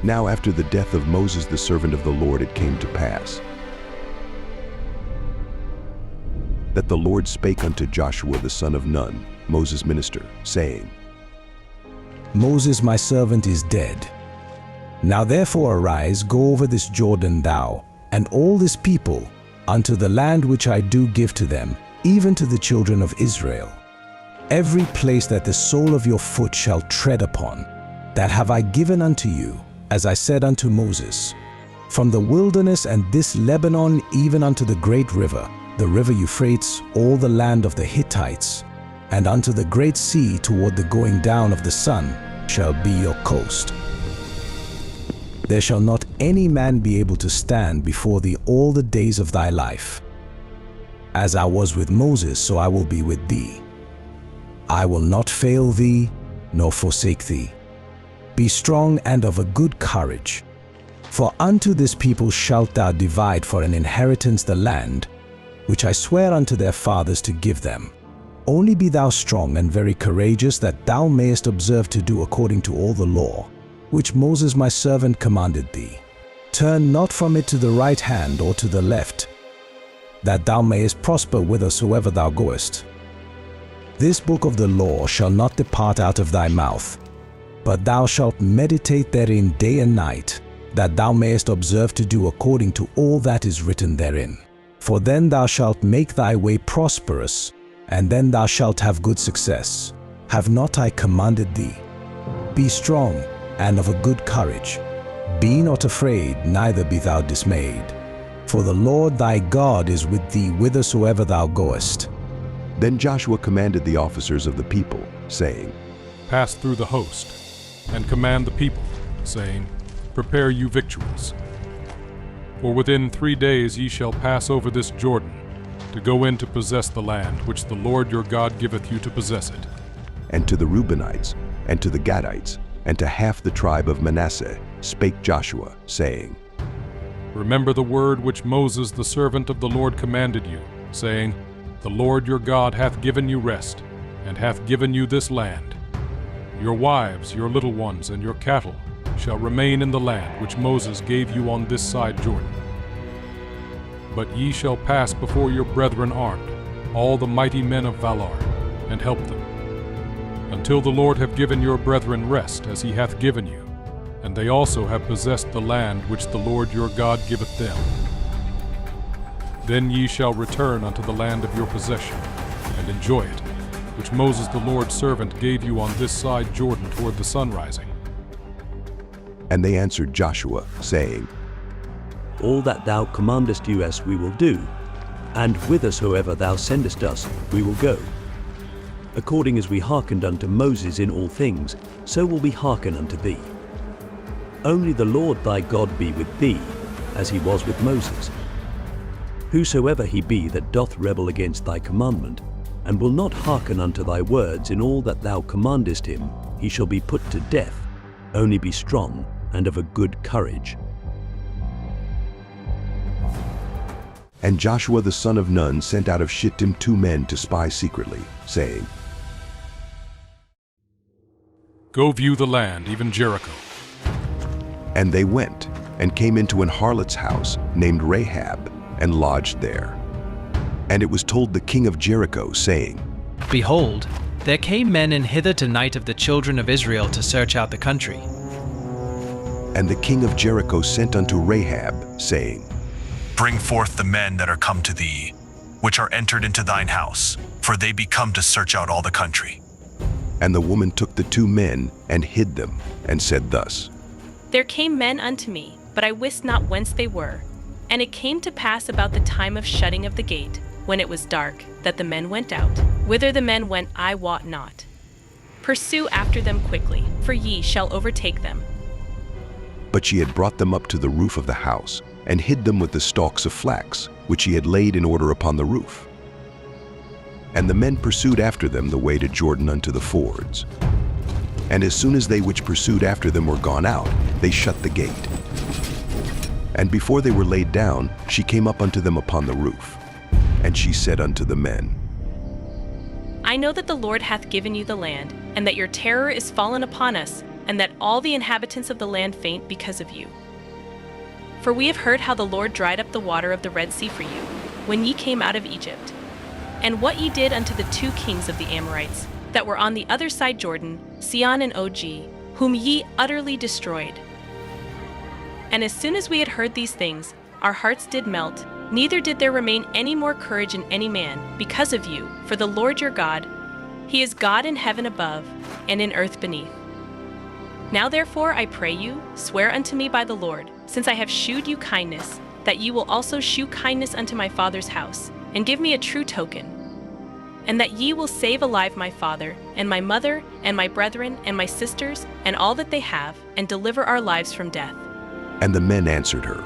Now after the death of Moses the servant of the Lord it came to pass that the Lord spake unto Joshua the son of Nun, Moses' minister, saying, Moses my servant is dead. Now therefore arise, go over this Jordan thou, and all this people, unto the land which I do give to them, even to the children of Israel. Every place that the sole of your foot shall tread upon, that have I given unto you, as I said unto Moses, from the wilderness and this Lebanon even unto the great river, the river Euphrates, all the land of the Hittites, and unto the great sea toward the going down of the sun, shall be your coast. There shall not any man be able to stand before thee all the days of thy life. As I was with Moses, so I will be with thee. I will not fail thee, nor forsake thee. Be strong and of a good courage. For unto this people shalt thou divide for an inheritance the land, which I swear unto their fathers to give them. Only be thou strong and very courageous, that thou mayest observe to do according to all the law, which Moses my servant commanded thee. Turn not from it to the right hand or to the left, that thou mayest prosper whithersoever thou goest. This book of the law shall not depart out of thy mouth, but thou shalt meditate therein day and night, that thou mayest observe to do according to all that is written therein. For then thou shalt make thy way prosperous, and then thou shalt have good success. Have not I commanded thee? Be strong and of a good courage. Be not afraid, neither be thou dismayed. For the Lord thy God is with thee whithersoever thou goest. Then Joshua commanded the officers of the people, saying, Pass through the host, and command the people, saying, Prepare you victuals. For within 3 days ye shall pass over this Jordan, to go in to possess the land which the Lord your God giveth you to possess it. And to the Reubenites, and to the Gadites, and to half the tribe of Manasseh spake Joshua, saying, Remember the word which Moses the servant of the Lord commanded you, saying, The Lord your God hath given you rest, and hath given you this land. Your wives, your little ones, and your cattle shall remain in the land which Moses gave you on this side Jordan. But ye shall pass before your brethren armed, all the mighty men of valor, and help them, until the Lord have given your brethren rest as he hath given you, and they also have possessed the land which the Lord your God giveth them. Then ye shall return unto the land of your possession, and enjoy it, which Moses the Lord's servant gave you on this side Jordan toward the sun rising. And they answered Joshua, saying, All that thou commandest us we will do, and whithersoever thou sendest us we will go. According as we hearkened unto Moses in all things, so will we hearken unto thee. Only the Lord thy God be with thee, as he was with Moses. Whosoever he be that doth rebel against thy commandment, and will not hearken unto thy words in all that thou commandest him, he shall be put to death. Only be strong and of a good courage. And Joshua the son of Nun sent out of Shittim 2 men to spy secretly, saying, Go view the land, even Jericho. And they went, and came into an harlot's house named Rahab, and lodged there. And it was told the king of Jericho, saying, Behold, there came men in hither tonight of the children of Israel to search out the country. And the king of Jericho sent unto Rahab, saying, Bring forth the men that are come to thee, which are entered into thine house, for they be come to search out all the country. And the woman took the 2 men, and hid them, and said thus, There came men unto me, but I wist not whence they were. And it came to pass about the time of shutting of the gate, when it was dark, that the men went out. Whither the men went I wot not. Pursue after them quickly, for ye shall overtake them. But she had brought them up to the roof of the house, and hid them with the stalks of flax, which he had laid in order upon the roof. And the men pursued after them the way to Jordan unto the fords. And as soon as they which pursued after them were gone out, they shut the gate. And before they were laid down, she came up unto them upon the roof. And she said unto the men, I know that the Lord hath given you the land, and that your terror is fallen upon us, and that all the inhabitants of the land faint because of you. For we have heard how the Lord dried up the water of the Red Sea for you, when ye came out of Egypt, and what ye did unto the 2 kings of the Amorites, that were on the other side Jordan, Sihon and Og, whom ye utterly destroyed. And as soon as we had heard these things, our hearts did melt, neither did there remain any more courage in any man, because of you, for the Lord your God, He is God in heaven above, and in earth beneath. Now therefore, I pray you, swear unto me by the Lord, since I have shewed you kindness, that ye will also shew kindness unto my father's house, and give me a true token, and that ye will save alive my father, and my mother, and my brethren, and my sisters, and all that they have, and deliver our lives from death. And the men answered her,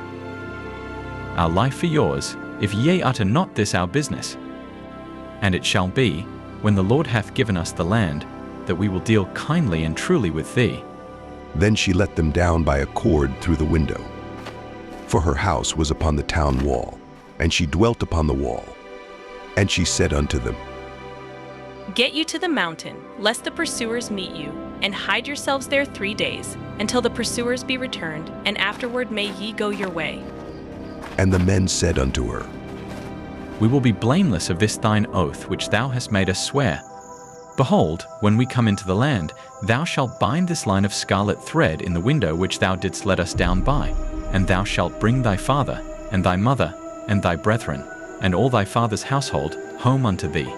Our life for yours, if ye utter not this our business. And it shall be, when the Lord hath given us the land, that we will deal kindly and truly with thee. Then she let them down by a cord through the window. For her house was upon the town wall, and she dwelt upon the wall. And she said unto them, Get you to the mountain, lest the pursuers meet you, and hide yourselves there 3 days, until the pursuers be returned, and afterward may ye go your way. And the men said unto her, We will be blameless of this thine oath which thou hast made us swear. Behold, when we come into the land, thou shalt bind this line of scarlet thread in the window which thou didst let us down by, and thou shalt bring thy father, and thy mother, and thy brethren, and all thy father's household, home unto thee.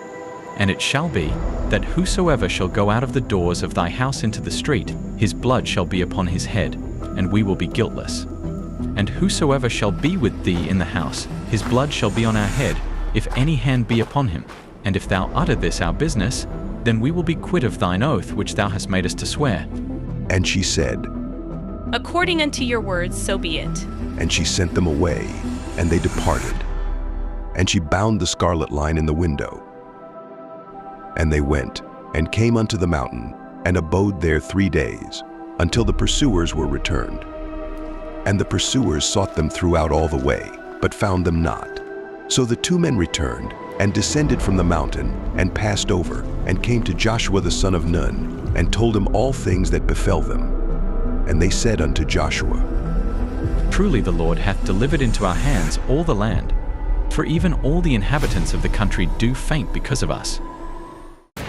And it shall be, that whosoever shall go out of the doors of thy house into the street, his blood shall be upon his head, and we will be guiltless. And whosoever shall be with thee in the house, his blood shall be on our head, if any hand be upon him. And if thou utter this our business, then we will be quit of thine oath which thou hast made us to swear. And she said, According unto your words, so be it. And she sent them away, and they departed. And she bound the scarlet line in the window. And they went, and came unto the mountain, and abode there 3 days, until the pursuers were returned. And the pursuers sought them throughout all the way, but found them not. So the 2 men returned, and descended from the mountain, and passed over, and came to Joshua the son of Nun, and told him all things that befell them. And they said unto Joshua, Truly the Lord hath delivered into our hands all the land, for even all the inhabitants of the country do faint because of us.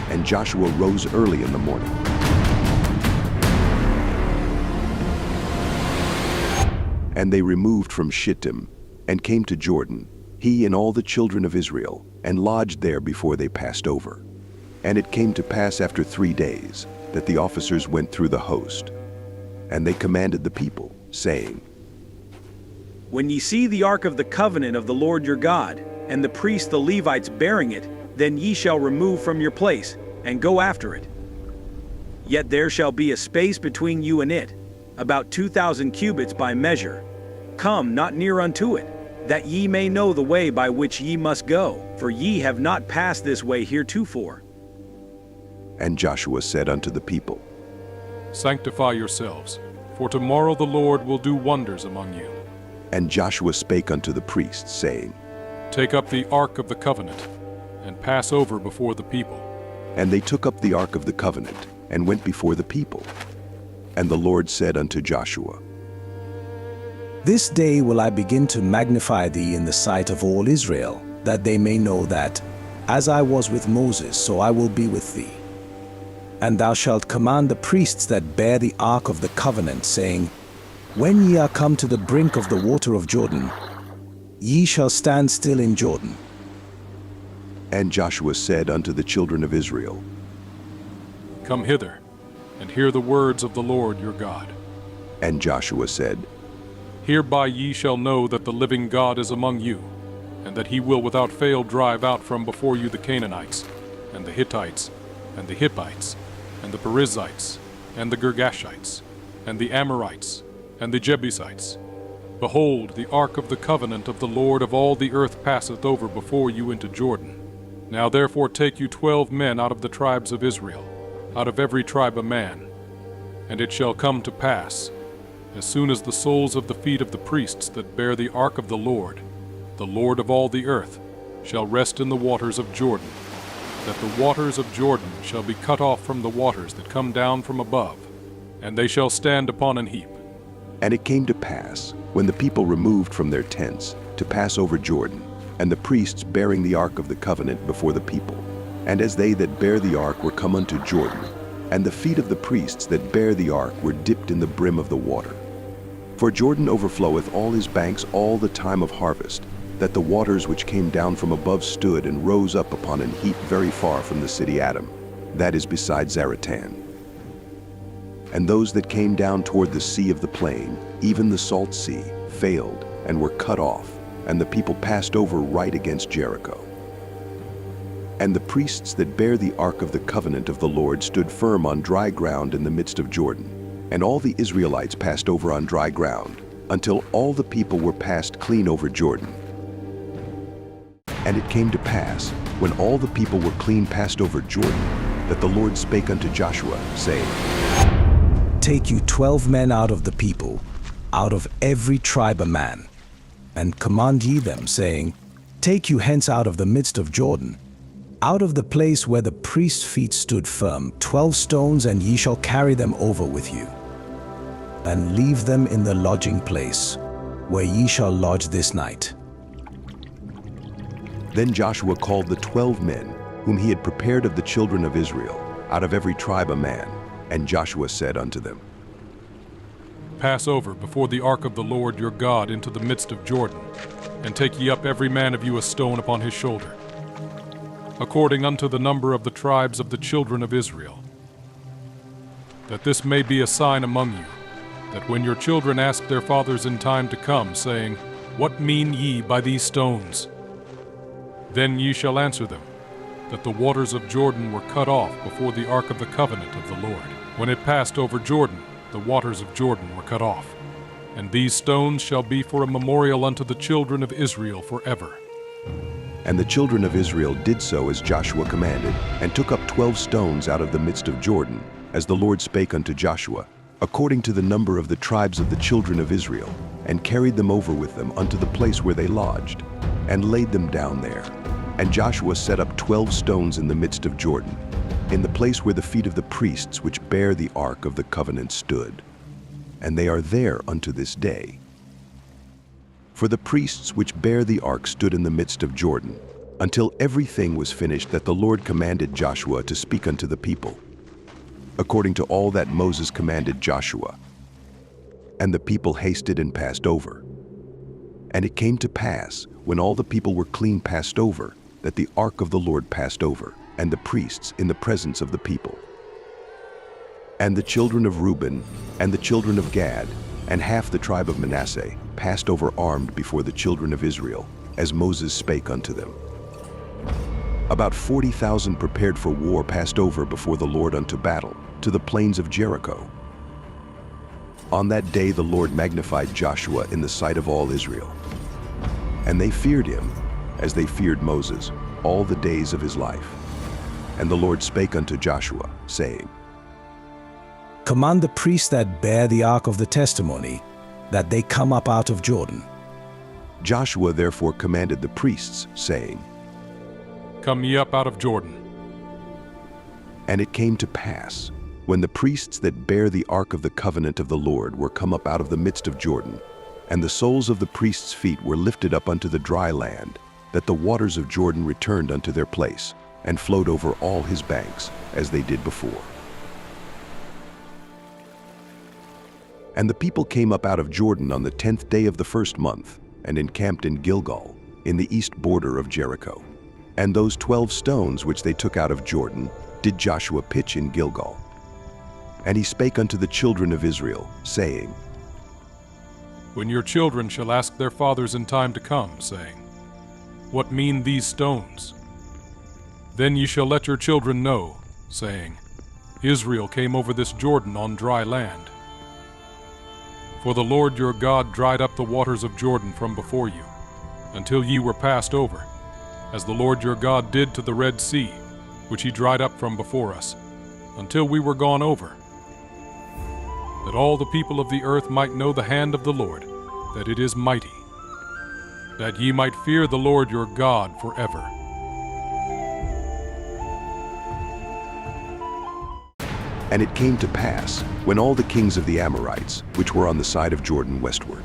And Joshua rose early in the morning, and they removed from Shittim, and came to Jordan, he and all the children of Israel, and lodged there before they passed over. And it came to pass after 3 days, that the officers went through the host. And they commanded the people, saying, When ye see the ark of the covenant of the Lord your God, and the priests the Levites bearing it, then ye shall remove from your place, and go after it. Yet there shall be a space between you and it, about 2,000 cubits by measure. Come not near unto it, that ye may know the way by which ye must go, for ye have not passed this way heretofore. And Joshua said unto the people, Sanctify yourselves, for tomorrow the Lord will do wonders among you. And Joshua spake unto the priests, saying, Take up the ark of the covenant, and pass over before the people. And they took up the ark of the covenant, and went before the people. And the Lord said unto Joshua, This day will I begin to magnify thee in the sight of all Israel, that they may know that, as I was with Moses, so I will be with thee. And thou shalt command the priests that bear the ark of the covenant, saying, When ye are come to the brink of the water of Jordan, ye shall stand still in Jordan. And Joshua said unto the children of Israel, Come hither, and hear the words of the Lord your God. And Joshua said, Hereby ye shall know that the living God is among you, and that he will without fail drive out from before you the Canaanites, and the Hittites, and the Hippites, and the Perizzites, and the Girgashites, and the Amorites, and the Jebusites. Behold, the ark of the covenant of the Lord of all the earth passeth over before you into Jordan. Now therefore take you 12 men out of the tribes of Israel, out of every tribe a man. And it shall come to pass, as soon as the soles of the feet of the priests that bear the ark of the Lord of all the earth, shall rest in the waters of Jordan, that the waters of Jordan shall be cut off from the waters that come down from above, and they shall stand upon an heap. And it came to pass, when the people removed from their tents, to pass over Jordan, and the priests bearing the ark of the covenant before the people, and as they that bear the ark were come unto Jordan, and the feet of the priests that bear the ark were dipped in the brim of the water. For Jordan overfloweth all his banks all the time of harvest, that the waters which came down from above stood and rose up upon an heap very far from the city Adam, that is beside Zaratan. And those that came down toward the sea of the plain, even the salt sea, failed and were cut off, and the people passed over right against Jericho. And the priests that bear the ark of the covenant of the Lord stood firm on dry ground in the midst of Jordan, and all the Israelites passed over on dry ground, until all the people were passed clean over Jordan. And it came to pass, when all the people were clean passed over Jordan, that the Lord spake unto Joshua, saying, Take you 12 men out of the people, out of every tribe a man, and command ye them, saying, Take you hence out of the midst of Jordan, out of the place where the priest's feet stood firm, 12 stones, and ye shall carry them over with you, and leave them in the lodging place, where ye shall lodge this night. Then Joshua called the 12 men, whom he had prepared of the children of Israel, out of every tribe a man, and Joshua said unto them, Pass over before the ark of the Lord your God into the midst of Jordan, and take ye up every man of you a stone upon his shoulder, according unto the number of the tribes of the children of Israel, that this may be a sign among you, that when your children ask their fathers in time to come, saying, What mean ye by these stones? Then ye shall answer them, that the waters of Jordan were cut off before the ark of the covenant of the Lord. When it passed over Jordan, the waters of Jordan were cut off. And these stones shall be for a memorial unto the children of Israel forever. And the children of Israel did so as Joshua commanded, and took up 12 stones out of the midst of Jordan, as the Lord spake unto Joshua, according to the number of the tribes of the children of Israel, and carried them over with them unto the place where they lodged, and laid them down there. And Joshua set up 12 stones in the midst of Jordan, in the place where the feet of the priests which bear the ark of the covenant stood. And they are there unto this day. For the priests which bear the ark stood in the midst of Jordan, until everything was finished that the Lord commanded Joshua to speak unto the people, according to all that Moses commanded Joshua. And the people hasted and passed over. And it came to pass, when all the people were clean passed over, that the ark of the Lord passed over, and the priests in the presence of the people. And the children of Reuben, and the children of Gad, and half the tribe of Manasseh, passed over armed before the children of Israel, as Moses spake unto them. About 40,000 prepared for war passed over before the Lord unto battle, to the plains of Jericho. On that day the Lord magnified Joshua in the sight of all Israel. And they feared him, as they feared Moses, all the days of his life. And the Lord spake unto Joshua, saying, Command the priests that bear the ark of the testimony, that they come up out of Jordan. Joshua therefore commanded the priests, saying, Come ye up out of Jordan. And it came to pass, when the priests that bear the ark of the covenant of the Lord were come up out of the midst of Jordan, and the soles of the priests' feet were lifted up unto the dry land, that the waters of Jordan returned unto their place, and flowed over all his banks, as they did before. And the people came up out of Jordan on the 10th day of the first month, and encamped in Gilgal, in the east border of Jericho. And those 12 stones which they took out of Jordan did Joshua pitch in Gilgal. And he spake unto the children of Israel, saying, When your children shall ask their fathers in time to come, saying, What mean these stones? Then ye shall let your children know, saying, Israel came over this Jordan on dry land. For the Lord your God dried up the waters of Jordan from before you, until ye were passed over, as the Lord your God did to the Red Sea, which he dried up from before us, until we were gone over. That all the people of the earth might know the hand of the Lord, that it is mighty, that ye might fear the Lord your God forever. And it came to pass, when all the kings of the Amorites, which were on the side of Jordan westward,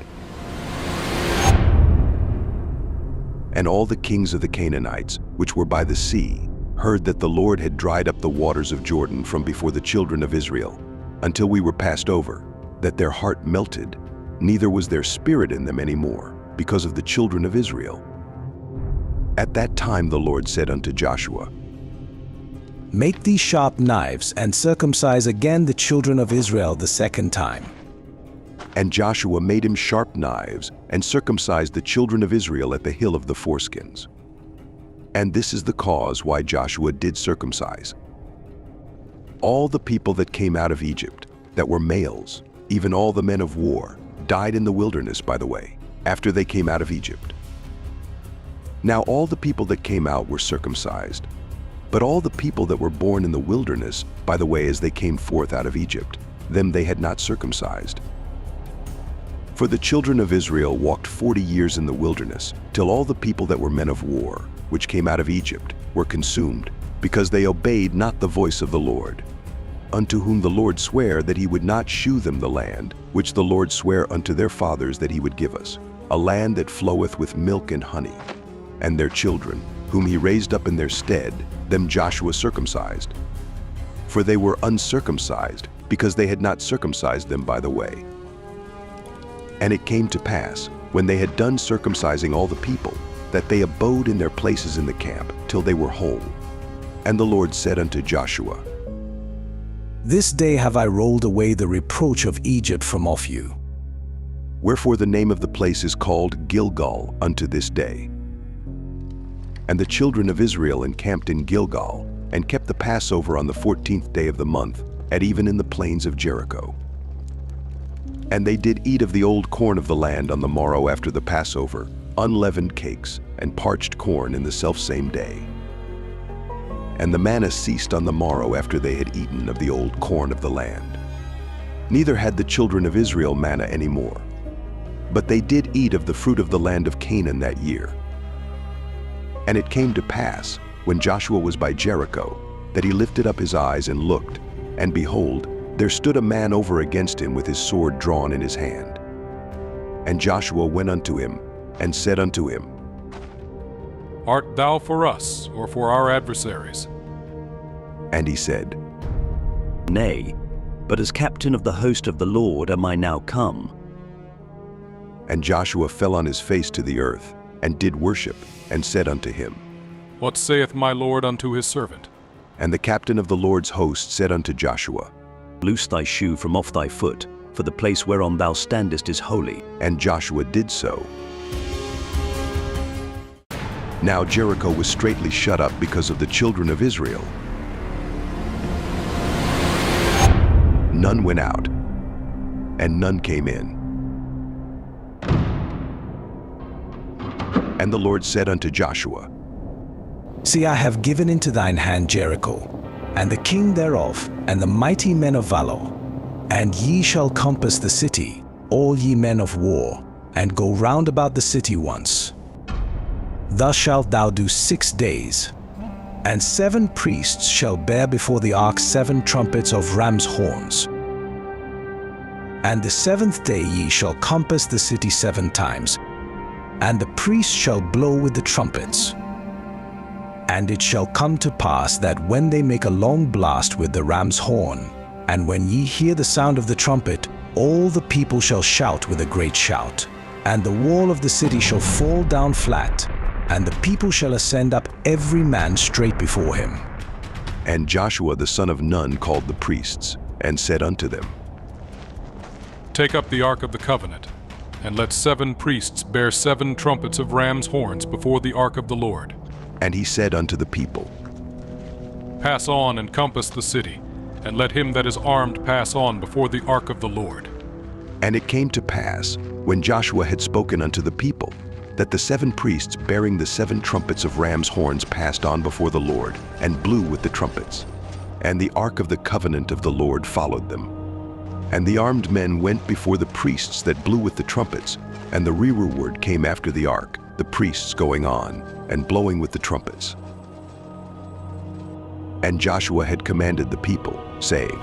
and all the kings of the Canaanites, which were by the sea, heard that the Lord had dried up the waters of Jordan from before the children of Israel, until we were passed over, that their heart melted, neither was there spirit in them any more, because of the children of Israel. At that time the Lord said unto Joshua, Make these sharp knives, and circumcise again the children of Israel the second time. And Joshua made him sharp knives, and circumcised the children of Israel at the hill of the foreskins. And this is the cause why Joshua did circumcise. All the people that came out of Egypt, that were males, even all the men of war, died in the wilderness, by the way, after they came out of Egypt. Now all the people that came out were circumcised, but all the people that were born in the wilderness, by the way, as they came forth out of Egypt, them they had not circumcised. For the children of Israel walked 40 years in the wilderness, till all the people that were men of war, which came out of Egypt, were consumed, because they obeyed not the voice of the Lord, unto whom the Lord sware that he would not shew them the land, which the Lord sware unto their fathers that he would give us, a land that floweth with milk and honey. And their children, whom he raised up in their stead, them Joshua circumcised. For they were uncircumcised, because they had not circumcised them by the way. And it came to pass, when they had done circumcising all the people, that they abode in their places in the camp, till they were whole. And the Lord said unto Joshua, This day have I rolled away the reproach of Egypt from off you. Wherefore the name of the place is called Gilgal unto this day. And the children of Israel encamped in Gilgal, and kept the Passover on the 14th day of the month, at even in the plains of Jericho. And they did eat of the old corn of the land on the morrow after the Passover, unleavened cakes, and parched corn in the selfsame day. And the manna ceased on the morrow after they had eaten of the old corn of the land. Neither had the children of Israel manna any more. But they did eat of the fruit of the land of Canaan that year. And it came to pass, when Joshua was by Jericho, that he lifted up his eyes and looked, and behold, there stood a man over against him with his sword drawn in his hand. And Joshua went unto him, and said unto him, Art thou for us, or for our adversaries? And he said, Nay, but as captain of the host of the Lord am I now come. And Joshua fell on his face to the earth, and did worship, and said unto him, What saith my Lord unto his servant? And the captain of the Lord's host said unto Joshua, Loose thy shoe from off thy foot, for the place whereon thou standest is holy. And Joshua did so. Now Jericho was straitly shut up because of the children of Israel. None went out, and none came in. And the Lord said unto Joshua, See, I have given into thine hand Jericho, and the king thereof, and the mighty men of valor. And ye shall compass the city, all ye men of war, and go round about the city once. Thus shalt thou do 6 days. And 7 priests shall bear before the ark 7 trumpets of ram's horns. And the 7th day ye shall compass the city 7 times, and the priests shall blow with the trumpets. And it shall come to pass that when they make a long blast with the ram's horn, and when ye hear the sound of the trumpet, all the people shall shout with a great shout, and the wall of the city shall fall down flat, and the people shall ascend up every man straight before him. And Joshua the son of Nun called the priests, and said unto them, Take up the ark of the covenant, and let 7 priests bear 7 trumpets of ram's horns before the ark of the Lord. And he said unto the people, Pass on and compass the city, and let him that is armed pass on before the ark of the Lord. And it came to pass, when Joshua had spoken unto the people, that the 7 priests bearing the 7 trumpets of ram's horns passed on before the Lord, and blew with the trumpets. And the ark of the covenant of the Lord followed them. And the armed men went before the priests that blew with the trumpets, and the rearward came after the ark, the priests going on, and blowing with the trumpets. And Joshua had commanded the people, saying,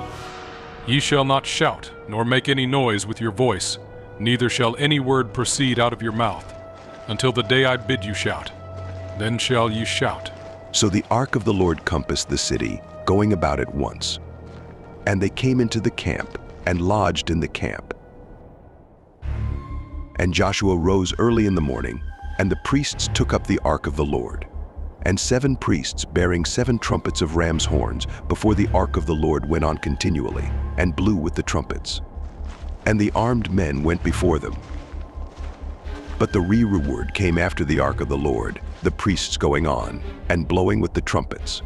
Ye shall not shout, nor make any noise with your voice, neither shall any word proceed out of your mouth, until the day I bid you shout. Then shall ye shout. So the ark of the Lord compassed the city, going about it once. And they came into the camp, and lodged in the camp. And Joshua rose early in the morning, and the priests took up the ark of the Lord. And 7 priests bearing 7 trumpets of ram's horns before the ark of the Lord went on continually, and blew with the trumpets. And the armed men went before them. But the rearward came after the ark of the Lord, the priests going on, and blowing with the trumpets.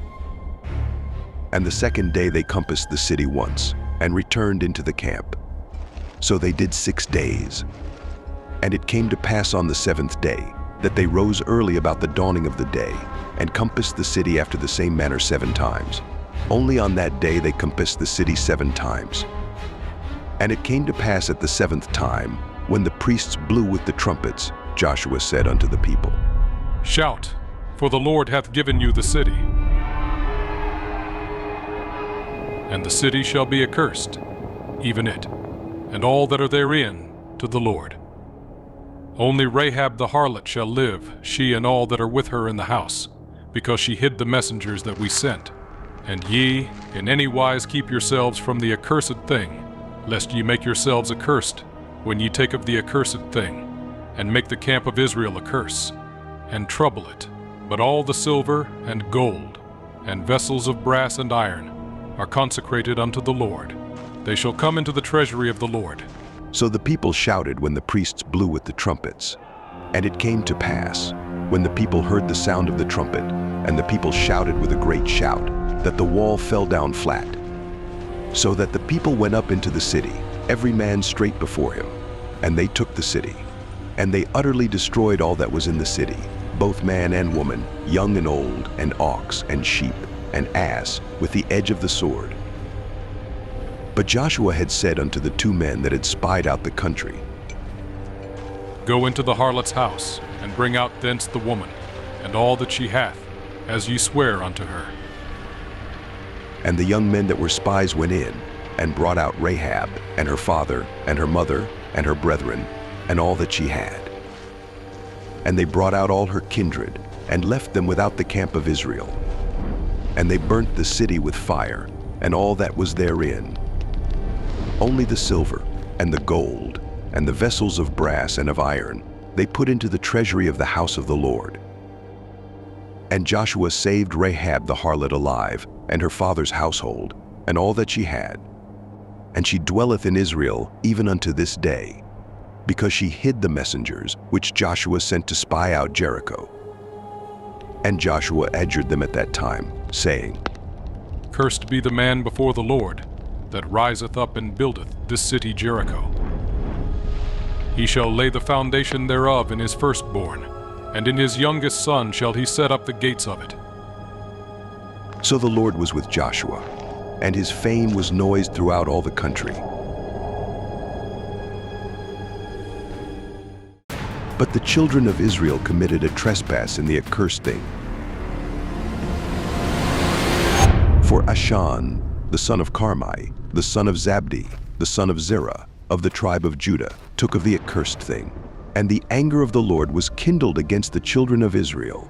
And the second day they compassed the city once, and returned into the camp. So they did 6 days. And it came to pass on the 7th day, that they rose early about the dawning of the day, and compassed the city after the same manner 7 times. Only on that day they compassed the city 7 times. And it came to pass at the 7th time, when the priests blew with the trumpets, Joshua said unto the people, Shout, for the Lord hath given you the city. And the city shall be accursed, even it, and all that are therein, to the Lord. Only Rahab the harlot shall live, she and all that are with her in the house, because she hid the messengers that we sent. And ye, in any wise keep yourselves from the accursed thing, lest ye make yourselves accursed, when ye take of the accursed thing, and make the camp of Israel a curse, and trouble it. But all the silver and gold, and vessels of brass and iron, are consecrated unto the Lord. They shall come into the treasury of the Lord. So the people shouted when the priests blew with the trumpets. And it came to pass, when the people heard the sound of the trumpet, and the people shouted with a great shout, that the wall fell down flat. So that the people went up into the city, every man straight before him, and they took the city. And they utterly destroyed all that was in the city, both man and woman, young and old, and ox and sheep, and ass, with the edge of the sword. But Joshua had said unto the 2 men that had spied out the country, Go into the harlot's house, and bring out thence the woman, and all that she hath, as ye swear unto her. And the young men that were spies went in, and brought out Rahab, and her father, and her mother, and her brethren, and all that she had. And they brought out all her kindred, and left them without the camp of Israel. And they burnt the city with fire, and all that was therein. Only the silver, and the gold, and the vessels of brass and of iron, they put into the treasury of the house of the Lord. And Joshua saved Rahab the harlot alive, and her father's household, and all that she had. And she dwelleth in Israel even unto this day, because she hid the messengers which Joshua sent to spy out Jericho. And Joshua adjured them at that time, saying, Cursed be the man before the Lord, that riseth up and buildeth this city Jericho. He shall lay the foundation thereof in his firstborn, and in his youngest son shall he set up the gates of it. So the Lord was with Joshua, and his fame was noised throughout all the country. But the children of Israel committed a trespass in the accursed thing. For Ashan, the son of Carmi, the son of Zabdi, the son of Zerah, of the tribe of Judah, took of the accursed thing. And the anger of the Lord was kindled against the children of Israel.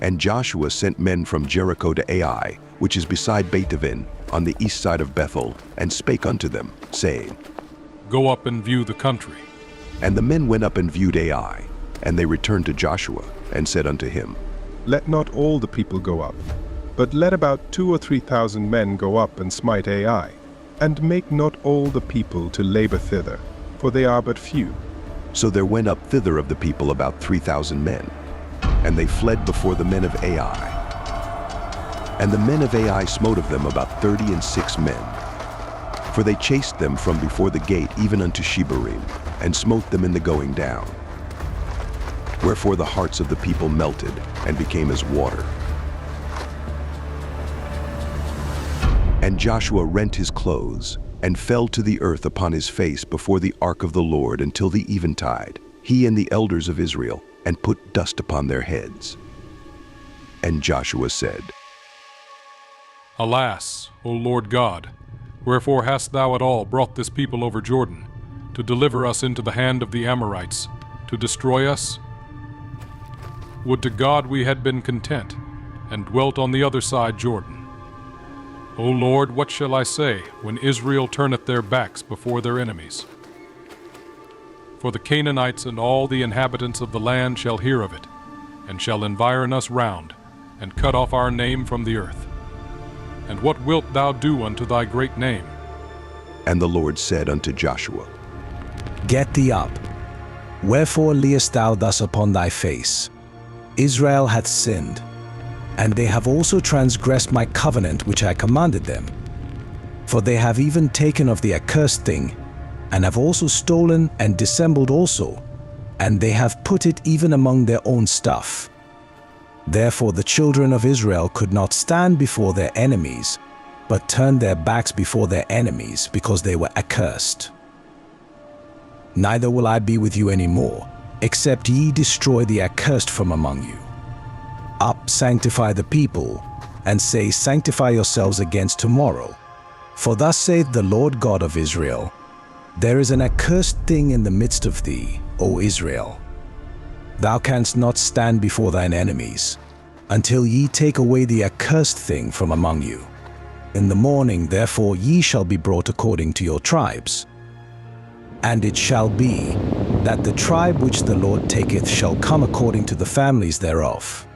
And Joshua sent men from Jericho to Ai, which is beside Beth-aven, on the east side of Bethel, and spake unto them, saying, Go up and view the country. And the men went up and viewed Ai, and they returned to Joshua, and said unto him, Let not all the people go up, but let about 2,000 or 3,000 men go up and smite Ai, and make not all the people to labor thither, for they are but few. So there went up thither of the people about 3,000 men, and they fled before the men of Ai. And the men of Ai smote of them about 36 men. For they chased them from before the gate even unto Shebarim, and smote them in the going down. Wherefore the hearts of the people melted, and became as water. And Joshua rent his clothes, and fell to the earth upon his face before the ark of the Lord until the eventide, he and the elders of Israel, and put dust upon their heads. And Joshua said, Alas, O Lord God, Wherefore hast thou at all brought this people over Jordan, to deliver us into the hand of the Amorites, to destroy us? Would to God we had been content, and dwelt on the other side Jordan. O Lord, what shall I say, when Israel turneth their backs before their enemies? For the Canaanites and all the inhabitants of the land shall hear of it, and shall environ us round, and cut off our name from the earth. And what wilt thou do unto thy great name? And the Lord said unto Joshua, Get thee up. Wherefore liest thou thus upon thy face? Israel hath sinned, and they have also transgressed my covenant which I commanded them. For they have even taken of the accursed thing, and have also stolen and dissembled also, and they have put it even among their own stuff. Therefore the children of Israel could not stand before their enemies, but turned their backs before their enemies, because they were accursed. Neither will I be with you any more, except ye destroy the accursed from among you. Up, sanctify the people, and say, Sanctify yourselves against tomorrow. For thus saith the Lord God of Israel, There is an accursed thing in the midst of thee, O Israel. Thou canst not stand before thine enemies, until ye take away the accursed thing from among you. In the morning, therefore, ye shall be brought according to your tribes. And it shall be, that the tribe which the Lord taketh shall come according to the families thereof.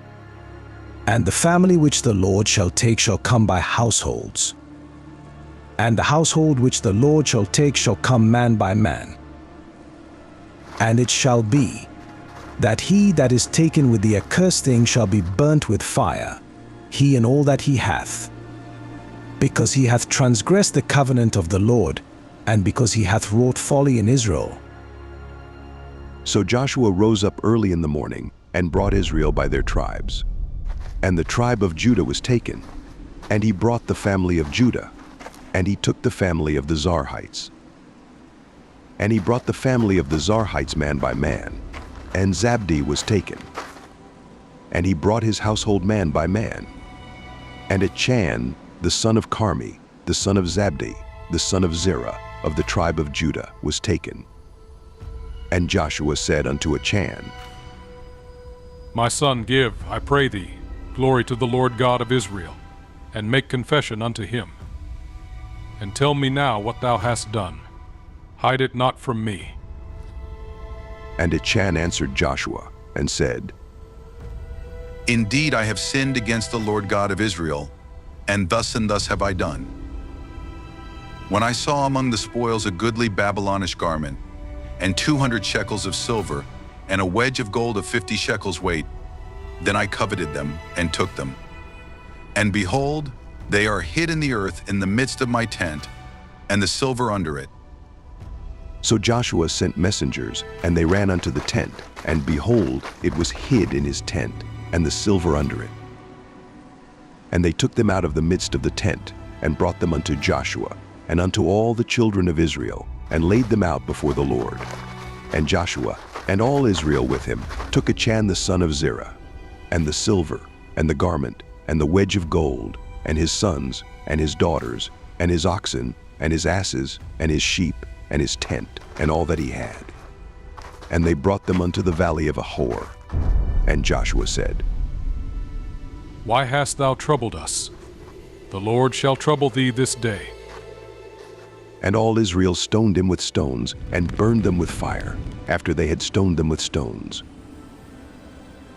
And the family which the Lord shall take shall come by households. And the household which the Lord shall take shall come man by man. And it shall be, that he that is taken with the accursed thing shall be burnt with fire, he and all that he hath, because he hath transgressed the covenant of the Lord, and because he hath wrought folly in Israel. So Joshua rose up early in the morning, and brought Israel by their tribes. And the tribe of Judah was taken, and he brought the family of Judah, and he took the family of the Zarhites. And he brought the family of the Zarhites man by man, and Zabdi was taken. And he brought his household man by man. And Achan, the son of Carmi, the son of Zabdi, the son of Zerah, of the tribe of Judah, was taken. And Joshua said unto Achan, My son, give, I pray thee, glory to the Lord God of Israel, and make confession unto him. And tell me now what thou hast done. Hide it not from me. And Achan answered Joshua, and said, Indeed I have sinned against the Lord God of Israel, and thus have I done. When I saw among the spoils a goodly Babylonish garment, and 200 shekels of silver, and a wedge of gold of 50 shekels weight, then I coveted them, and took them. And behold, they are hid in the earth in the midst of my tent, and the silver under it. So Joshua sent messengers, and they ran unto the tent, and behold, it was hid in his tent, and the silver under it. And they took them out of the midst of the tent, and brought them unto Joshua, and unto all the children of Israel, and laid them out before the Lord. And Joshua, and all Israel with him, took Achan the son of Zerah, and the silver, and the garment, and the wedge of gold, and his sons, and his daughters, and his oxen, and his asses, and his sheep, and his tent, and all that he had. And they brought them unto the valley of Ahor. And Joshua said, Why hast thou troubled us? The Lord shall trouble thee this day. And all Israel stoned him with stones, and burned them with fire, after they had stoned them with stones.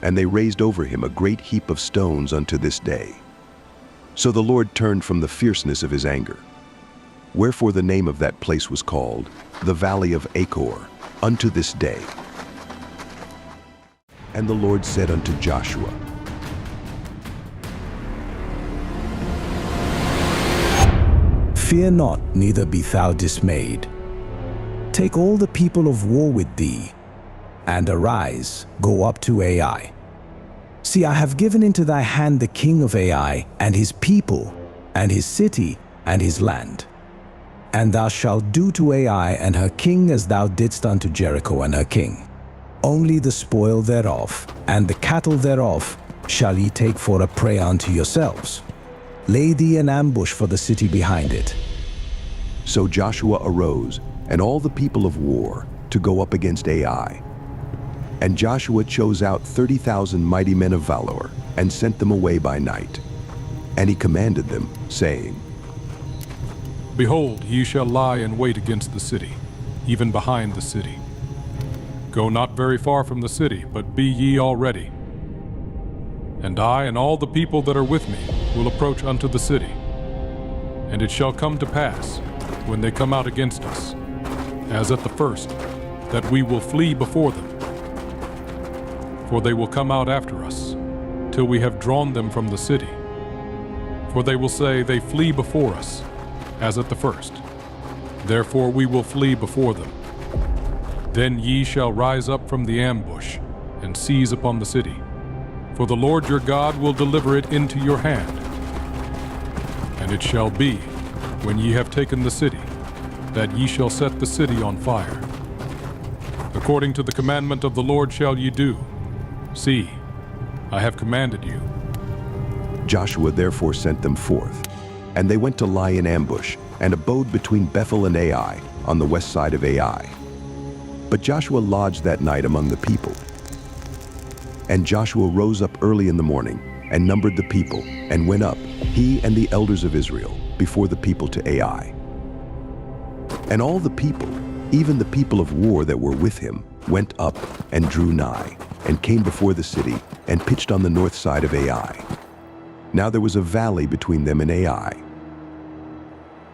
And they raised over him a great heap of stones unto this day. So the Lord turned from the fierceness of his anger. Wherefore the name of that place was called the Valley of Achor, unto this day. And the Lord said unto Joshua, Fear not, neither be thou dismayed. Take all the people of war with thee, and arise, go up to Ai. See, I have given into thy hand the king of Ai, and his people, and his city, and his land. And thou shalt do to Ai and her king as thou didst unto Jericho and her king. Only the spoil thereof, and the cattle thereof, shall ye take for a prey unto yourselves. Lay thee an ambush for the city behind it. So Joshua arose, and all the people of war, to go up against Ai. And Joshua chose out 30,000 mighty men of valor, and sent them away by night. And he commanded them, saying, Behold, ye shall lie in wait against the city, even behind the city. Go not very far from the city, but be ye all ready. And I and all the people that are with me will approach unto the city. And it shall come to pass, when they come out against us, as at the first, that we will flee before them. For they will come out after us, till we have drawn them from the city. For they will say, They flee before us, as at the first. Therefore we will flee before them. Then ye shall rise up from the ambush, and seize upon the city. For the Lord your God will deliver it into your hand. And it shall be, when ye have taken the city, that ye shall set the city on fire. According to the commandment of the Lord shall ye do. See, I have commanded you. Joshua therefore sent them forth, and they went to lie in ambush, and abode between Bethel and Ai, on the west side of Ai. But Joshua lodged that night among the people. And Joshua rose up early in the morning, and numbered the people, and went up, he and the elders of Israel, before the people to Ai. And all the people, even the people of war that were with him, went up, and drew nigh, and came before the city, and pitched on the north side of Ai. Now there was a valley between them and Ai.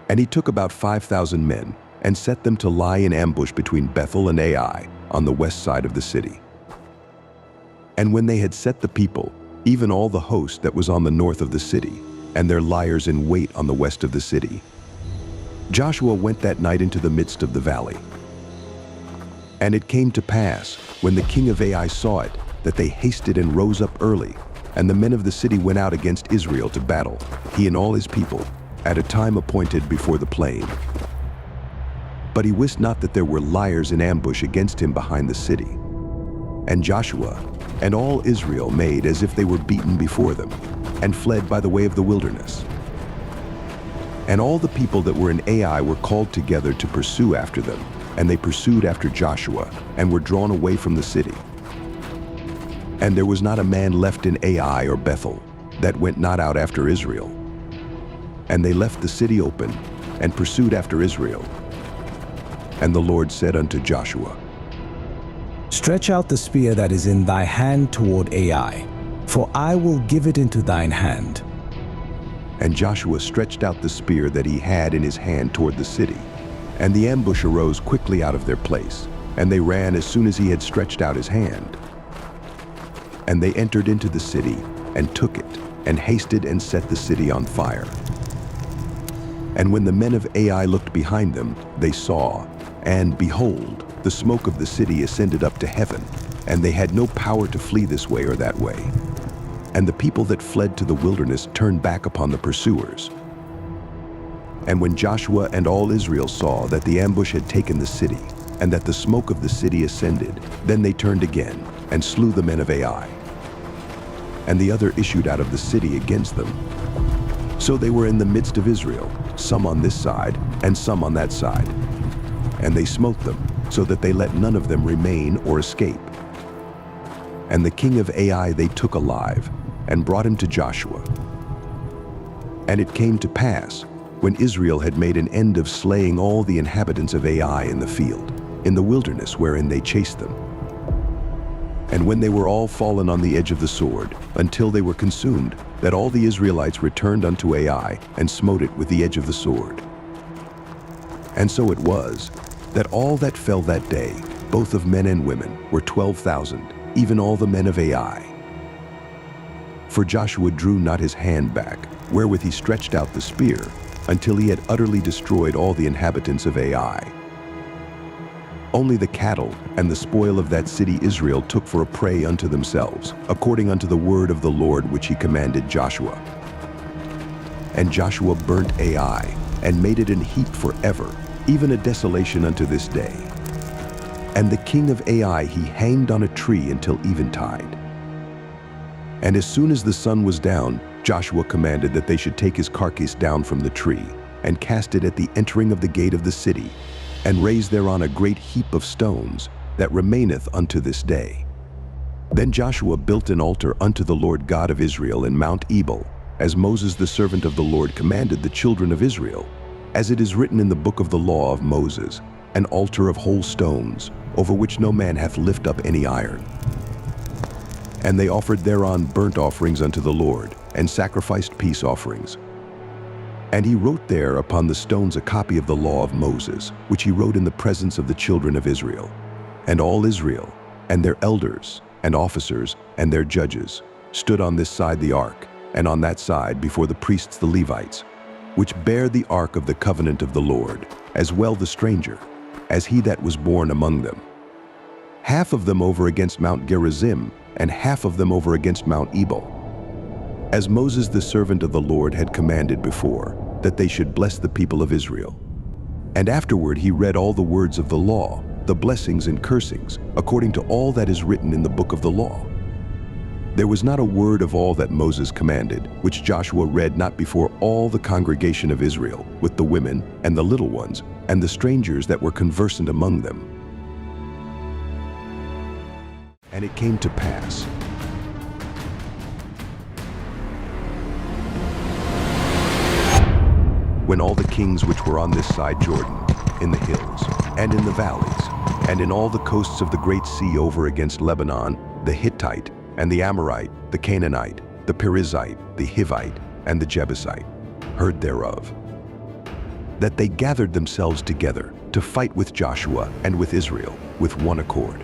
And he took about 5,000 men, and set them to lie in ambush between Bethel and Ai, on the west side of the city. And when they had set the people, even all the host that was on the north of the city, and their liers in wait on the west of the city, Joshua went that night into the midst of the valley. And it came to pass, when the king of Ai saw it, that they hasted and rose up early, and the men of the city went out against Israel to battle, he and all his people, at a time appointed before the plain. But he wist not that there were liers in ambush against him behind the city. And Joshua and all Israel made as if they were beaten before them, and fled by the way of the wilderness. And all the people that were in Ai were called together to pursue after them, and they pursued after Joshua, and were drawn away from the city. And there was not a man left in Ai or Bethel that went not out after Israel. And they left the city open, and pursued after Israel. And the Lord said unto Joshua, Stretch out the spear that is in thy hand toward Ai, for I will give it into thine hand. And Joshua stretched out the spear that he had in his hand toward the city. And the ambush arose quickly out of their place, and they ran as soon as he had stretched out his hand. And they entered into the city, and took it, and hasted and set the city on fire. And when the men of Ai looked behind them, they saw, and behold, the smoke of the city ascended up to heaven, and they had no power to flee this way or that way. And the people that fled to the wilderness turned back upon the pursuers. And when Joshua and all Israel saw that the ambush had taken the city, and that the smoke of the city ascended, then they turned again, and slew the men of Ai. And the other issued out of the city against them. So they were in the midst of Israel, some on this side, and some on that side. And they smote them, so that they let none of them remain or escape. And the king of Ai they took alive, and brought him to Joshua. And it came to pass, when Israel had made an end of slaying all the inhabitants of Ai in the field, in the wilderness wherein they chased them. And when they were all fallen on the edge of the sword, until they were consumed, that all the Israelites returned unto Ai, and smote it with the edge of the sword. And so it was, that all that fell that day, both of men and women, were 12,000, even all the men of Ai. For Joshua drew not his hand back, wherewith he stretched out the spear, until he had utterly destroyed all the inhabitants of Ai. Only the cattle and the spoil of that city Israel took for a prey unto themselves, according unto the word of the Lord which he commanded Joshua. And Joshua burnt Ai, and made it an heap forever, even a desolation unto this day. And the king of Ai he hanged on a tree until eventide. And as soon as the sun was down, Joshua commanded that they should take his carcass down from the tree, and cast it at the entering of the gate of the city, and raised thereon a great heap of stones, that remaineth unto this day. Then Joshua built an altar unto the Lord God of Israel in Mount Ebal, as Moses the servant of the Lord commanded the children of Israel, as it is written in the book of the law of Moses, an altar of whole stones, over which no man hath lift up any iron. And they offered thereon burnt offerings unto the Lord, and sacrificed peace offerings. And he wrote there upon the stones a copy of the law of Moses, which he wrote in the presence of the children of Israel. And all Israel, and their elders, and officers, and their judges, stood on this side the ark, and on that side before the priests the Levites, which bear the ark of the covenant of the Lord, as well the stranger, as he that was born among them. Half of them over against Mount Gerizim, and half of them over against Mount Ebal, as Moses the servant of the Lord had commanded before, that they should bless the people of Israel. And afterward he read all the words of the law, the blessings and cursings, according to all that is written in the book of the law. There was not a word of all that Moses commanded, which Joshua read not before all the congregation of Israel, with the women and the little ones, and the strangers that were conversant among them. And it came to pass, when all the kings which were on this side Jordan, in the hills, and in the valleys, and in all the coasts of the great sea over against Lebanon, the Hittite, and the Amorite, the Canaanite, the Perizzite, the Hivite, and the Jebusite, heard thereof, that they gathered themselves together to fight with Joshua and with Israel with one accord.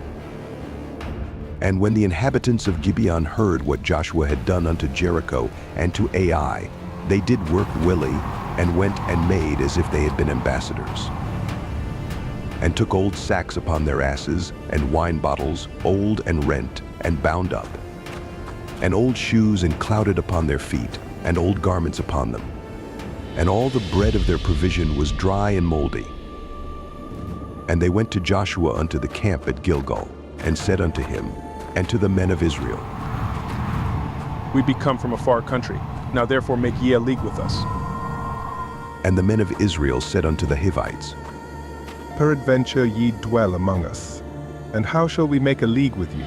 And when the inhabitants of Gibeon heard what Joshua had done unto Jericho and to Ai, they did work willy, and went and made as if they had been ambassadors, and took old sacks upon their asses, and wine bottles, old and rent, and bound up, and old shoes and clouded upon their feet, and old garments upon them. And all the bread of their provision was dry and moldy. And they went to Joshua unto the camp at Gilgal, and said unto him, and to the men of Israel, We be come from a far country, now therefore make ye a league with us. And the men of Israel said unto the Hivites, Peradventure ye dwell among us, and how shall we make a league with you?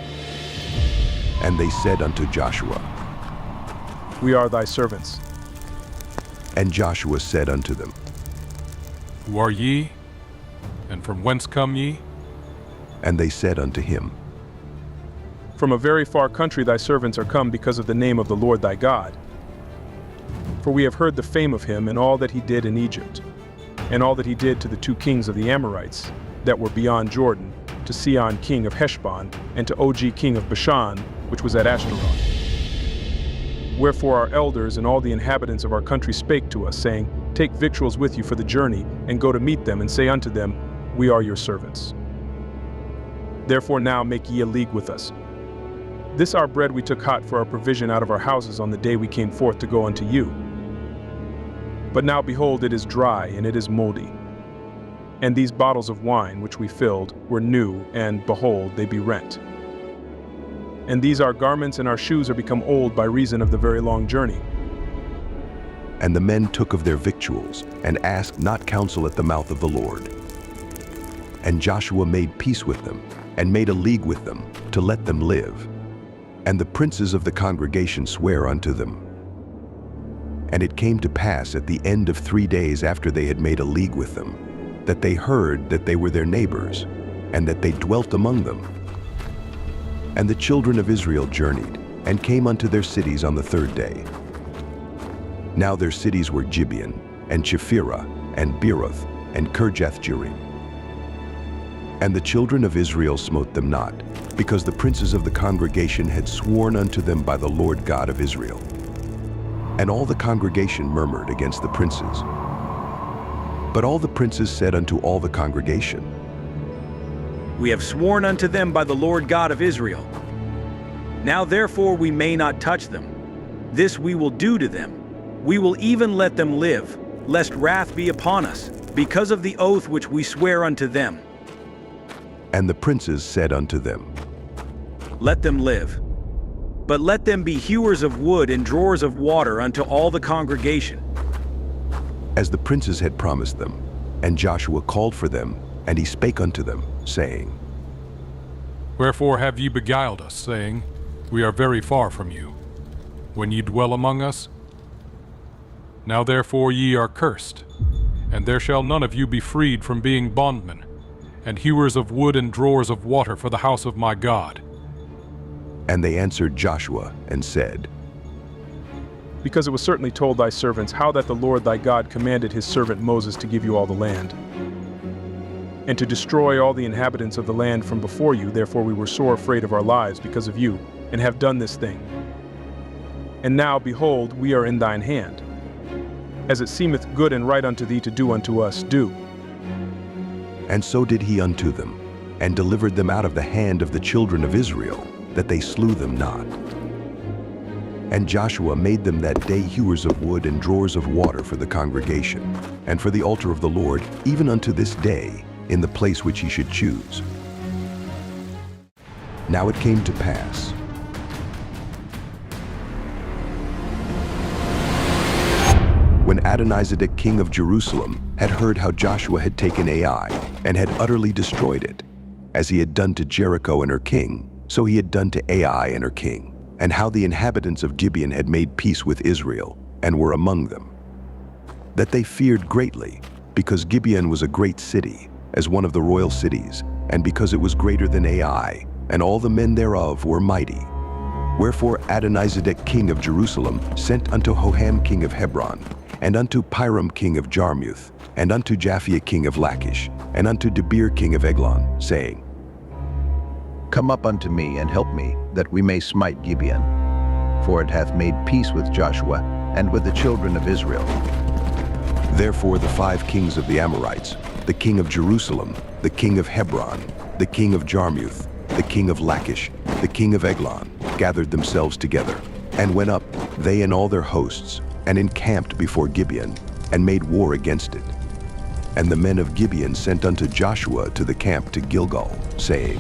And they said unto Joshua, We are thy servants. And Joshua said unto them, Who are ye? And from whence come ye? And they said unto him, From a very far country thy servants are come because of the name of the Lord thy God. For we have heard the fame of him and all that he did in Egypt, and all that he did to the two kings of the Amorites that were beyond Jordan, to Sihon king of Heshbon, and to Og king of Bashan, which was at Ashtaroth. Wherefore our elders and all the inhabitants of our country spake to us, saying, Take victuals with you for the journey, and go to meet them, and say unto them, We are your servants. Therefore now make ye a league with us. This our bread we took hot for our provision out of our houses on the day we came forth to go unto you. But now behold, it is dry, and it is moldy. And these bottles of wine which we filled were new, and behold, they be rent. And these our garments and our shoes are become old by reason of the very long journey. And the men took of their victuals, and asked not counsel at the mouth of the Lord. And Joshua made peace with them, and made a league with them, to let them live. And the princes of the congregation sware unto them. And it came to pass at the end of 3 days after they had made a league with them, that they heard that they were their neighbors, and that they dwelt among them. And the children of Israel journeyed, and came unto their cities on the 3rd day. Now their cities were Gibeon, and Chephirah, and Beeroth, and Kirjath-jearim. And the children of Israel smote them not, because the princes of the congregation had sworn unto them by the Lord God of Israel. And all the congregation murmured against the princes. But all the princes said unto all the congregation, We have sworn unto them by the Lord God of Israel. Now therefore we may not touch them. This we will do to them. We will even let them live, lest wrath be upon us, because of the oath which we swear unto them. And the princes said unto them, Let them live. But let them be hewers of wood and drawers of water unto all the congregation. as the princes had promised them. And Joshua called for them, and he spake unto them, saying, Wherefore have ye beguiled us, saying, We are very far from you, when ye dwell among us? Now therefore ye are cursed, and there shall none of you be freed from being bondmen, and hewers of wood and drawers of water for the house of my God. And they answered Joshua, and said, Because it was certainly told thy servants how that the Lord thy God commanded his servant Moses to give you all the land, and to destroy all the inhabitants of the land from before you. Therefore we were sore afraid of our lives because of you, and have done this thing. And now, behold, we are in thine hand. As it seemeth good and right unto thee to do unto us, do. And so did he unto them, and delivered them out of the hand of the children of Israel, that they slew them not. And Joshua made them that day hewers of wood and drawers of water for the congregation, and for the altar of the Lord, even unto this day, in the place which he should choose. Now it came to pass, when Adonizedek king of Jerusalem had heard how Joshua had taken Ai, and had utterly destroyed it, as he had done to Jericho and her king, so he had done to Ai and her king, and how the inhabitants of Gibeon had made peace with Israel, and were among them, that they feared greatly, because Gibeon was a great city, as one of the royal cities, and because it was greater than Ai, and all the men thereof were mighty. Wherefore Adonizedek king of Jerusalem sent unto Hoham king of Hebron, and unto Piram king of Jarmuth, and unto Japhia king of Lachish, and unto Debir king of Eglon, saying, Come up unto me, and help me, that we may smite Gibeon. For it hath made peace with Joshua, and with the children of Israel. Therefore the 5 kings of the Amorites, the king of Jerusalem, the king of Hebron, the king of Jarmuth, the king of Lachish, the king of Eglon, gathered themselves together, and went up, they and all their hosts, and encamped before Gibeon, and made war against it. And the men of Gibeon sent unto Joshua to the camp to Gilgal, saying,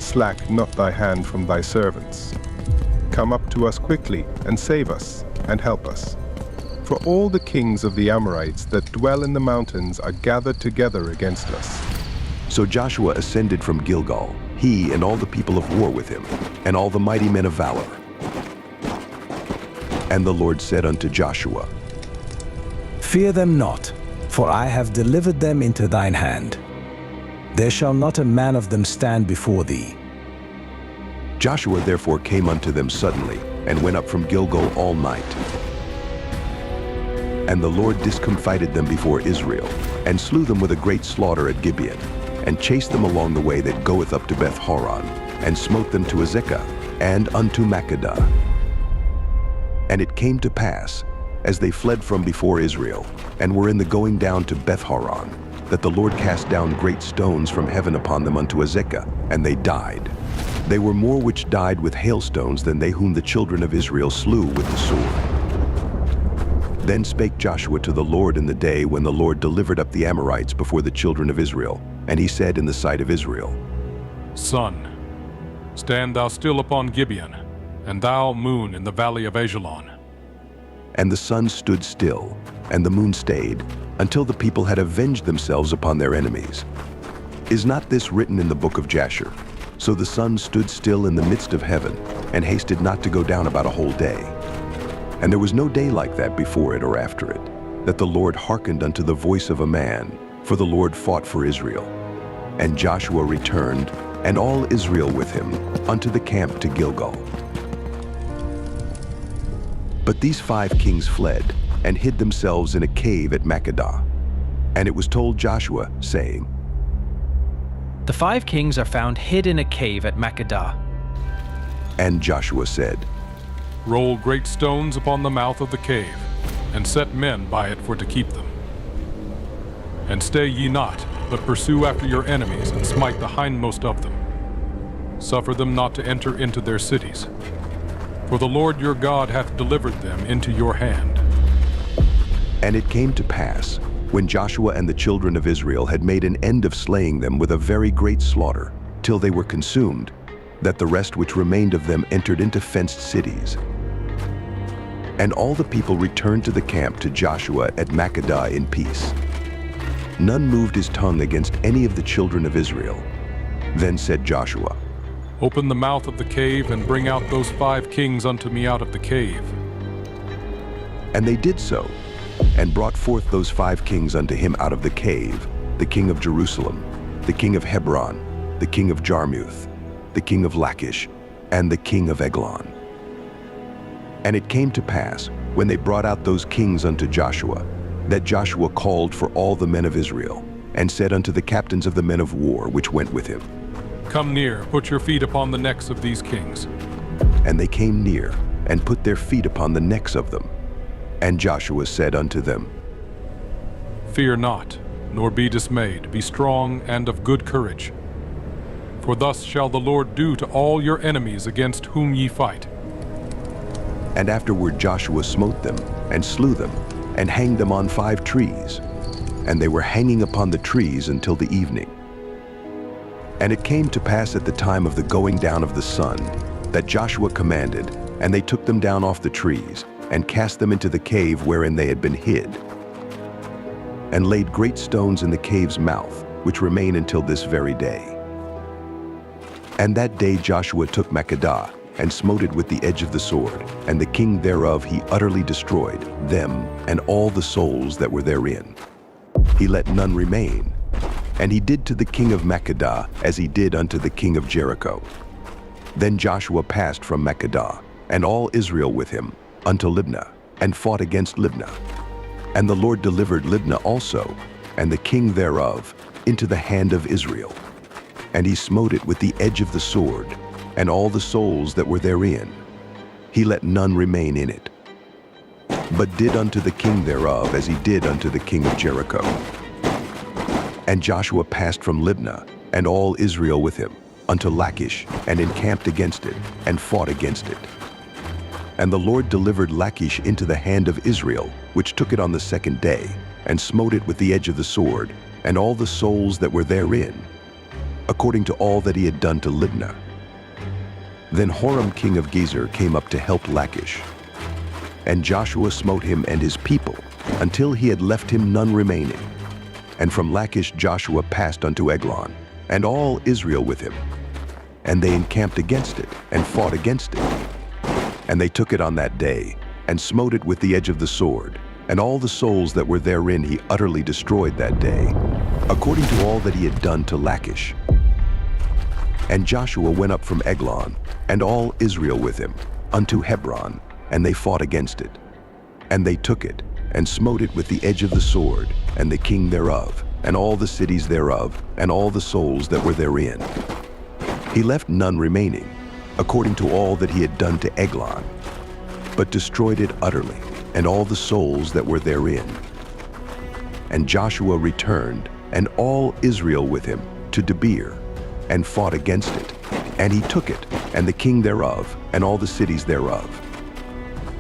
Slack not thy hand from thy servants. Come up to us quickly, and save us, and help us. For all the kings of the Amorites that dwell in the mountains are gathered together against us. So Joshua ascended from Gilgal, he and all the people of war with him, and all the mighty men of valor. And the Lord said unto Joshua, Fear them not, for I have delivered them into thine hand. There shall not a man of them stand before thee. Joshua therefore came unto them suddenly, and went up from Gilgal all night. And the Lord discomfited them before Israel, and slew them with a great slaughter at Gibeon, and chased them along the way that goeth up to Beth-horon, and smote them to Azekah, and unto Makkedah. And it came to pass, as they fled from before Israel, and were in the going down to Beth-horon, that the Lord cast down great stones from heaven upon them unto Azekah, and they died. They were more which died with hailstones than they whom the children of Israel slew with the sword. Then spake Joshua to the Lord in the day when the Lord delivered up the Amorites before the children of Israel, and he said in the sight of Israel, Sun, stand thou still upon Gibeon, and thou, moon, in the valley of Ajalon. And the sun stood still, and the moon stayed, until the people had avenged themselves upon their enemies. Is not this written in the book of Jasher? So the sun stood still in the midst of heaven, and hasted not to go down about a whole day. And there was no day like that before it or after it, that the Lord hearkened unto the voice of a man, for the Lord fought for Israel. And Joshua returned, and all Israel with him, unto the camp to Gilgal. But these 5 kings fled, and hid themselves in a cave at Makkedah. And it was told Joshua, saying, The 5 kings are found hid in a cave at Makkedah. And Joshua said, Roll great stones upon the mouth of the cave, and set men by it for to keep them. And stay ye not, but pursue after your enemies, and smite the hindmost of them. Suffer them not to enter into their cities. For the Lord your God hath delivered them into your hand. And it came to pass, when Joshua and the children of Israel had made an end of slaying them with a very great slaughter, till they were consumed, that the rest which remained of them entered into fenced cities. And all the people returned to the camp to Joshua at Makkedah in peace. None moved his tongue against any of the children of Israel. Then said Joshua, Open the mouth of the cave and bring out those 5 kings unto me out of the cave. And they did so, and brought forth those 5 kings unto him out of the cave, the king of Jerusalem, the king of Hebron, the king of Jarmuth, the king of Lachish, and the king of Eglon. And it came to pass, when they brought out those kings unto Joshua, that Joshua called for all the men of Israel, and said unto the captains of the men of war which went with him, Come near, put your feet upon the necks of these kings. And they came near, and put their feet upon the necks of them. And Joshua said unto them, Fear not, nor be dismayed, be strong and of good courage. For thus shall the Lord do to all your enemies against whom ye fight. And afterward Joshua smote them, and slew them, and hanged them on 5 trees. And they were hanging upon the trees until the evening. And it came to pass at the time of the going down of the sun, that Joshua commanded, and they took them down off the trees, and cast them into the cave wherein they had been hid, and laid great stones in the cave's mouth, which remain until this very day. And that day Joshua took Makkedah, and smote it with the edge of the sword, and the king thereof he utterly destroyed, them and all the souls that were therein. He let none remain. And he did to the king of Makkedah as he did unto the king of Jericho. Then Joshua passed from Makkedah, and all Israel with him, unto Libnah, and fought against Libnah. And the Lord delivered Libnah also, and the king thereof, into the hand of Israel. And he smote it with the edge of the sword, and all the souls that were therein. He let none remain in it, but did unto the king thereof as he did unto the king of Jericho. And Joshua passed from Libnah, and all Israel with him, unto Lachish, and encamped against it, and fought against it. And the Lord delivered Lachish into the hand of Israel, which took it on the 2nd day, and smote it with the edge of the sword, and all the souls that were therein, according to all that he had done to Libnah. Then Horam king of Gezer came up to help Lachish. And Joshua smote him and his people, until he had left him none remaining. And from Lachish Joshua passed unto Eglon, and all Israel with him. And they encamped against it, and fought against it. And they took it on that day, and smote it with the edge of the sword, and all the souls that were therein he utterly destroyed that day, according to all that he had done to Lachish. And Joshua went up from Eglon, and all Israel with him, unto Hebron, and they fought against it. And they took it, and smote it with the edge of the sword, and the king thereof, and all the cities thereof, and all the souls that were therein. He left none remaining, according to all that he had done to Eglon, but destroyed it utterly, and all the souls that were therein. And Joshua returned, and all Israel with him, to Debir, and fought against it. And he took it, and the king thereof, and all the cities thereof.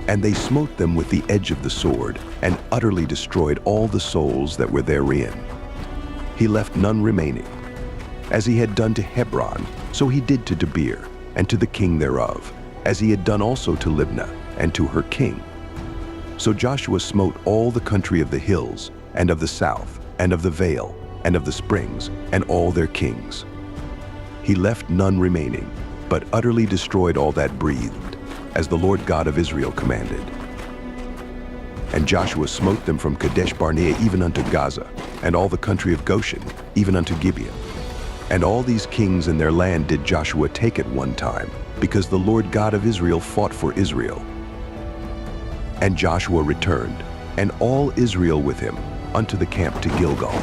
And they smote them with the edge of the sword, and utterly destroyed all the souls that were therein. He left none remaining. As he had done to Hebron, so he did to Debir, and to the king thereof, as he had done also to Libnah, and to her king. So Joshua smote all the country of the hills, and of the south, and of the vale, and of the springs, and all their kings. He left none remaining, but utterly destroyed all that breathed, as the Lord God of Israel commanded. And Joshua smote them from Kadesh Barnea even unto Gaza, and all the country of Goshen, even unto Gibeon. And all these kings in their land did Joshua take at one time, because the Lord God of Israel fought for Israel. And Joshua returned, and all Israel with him, unto the camp to Gilgal.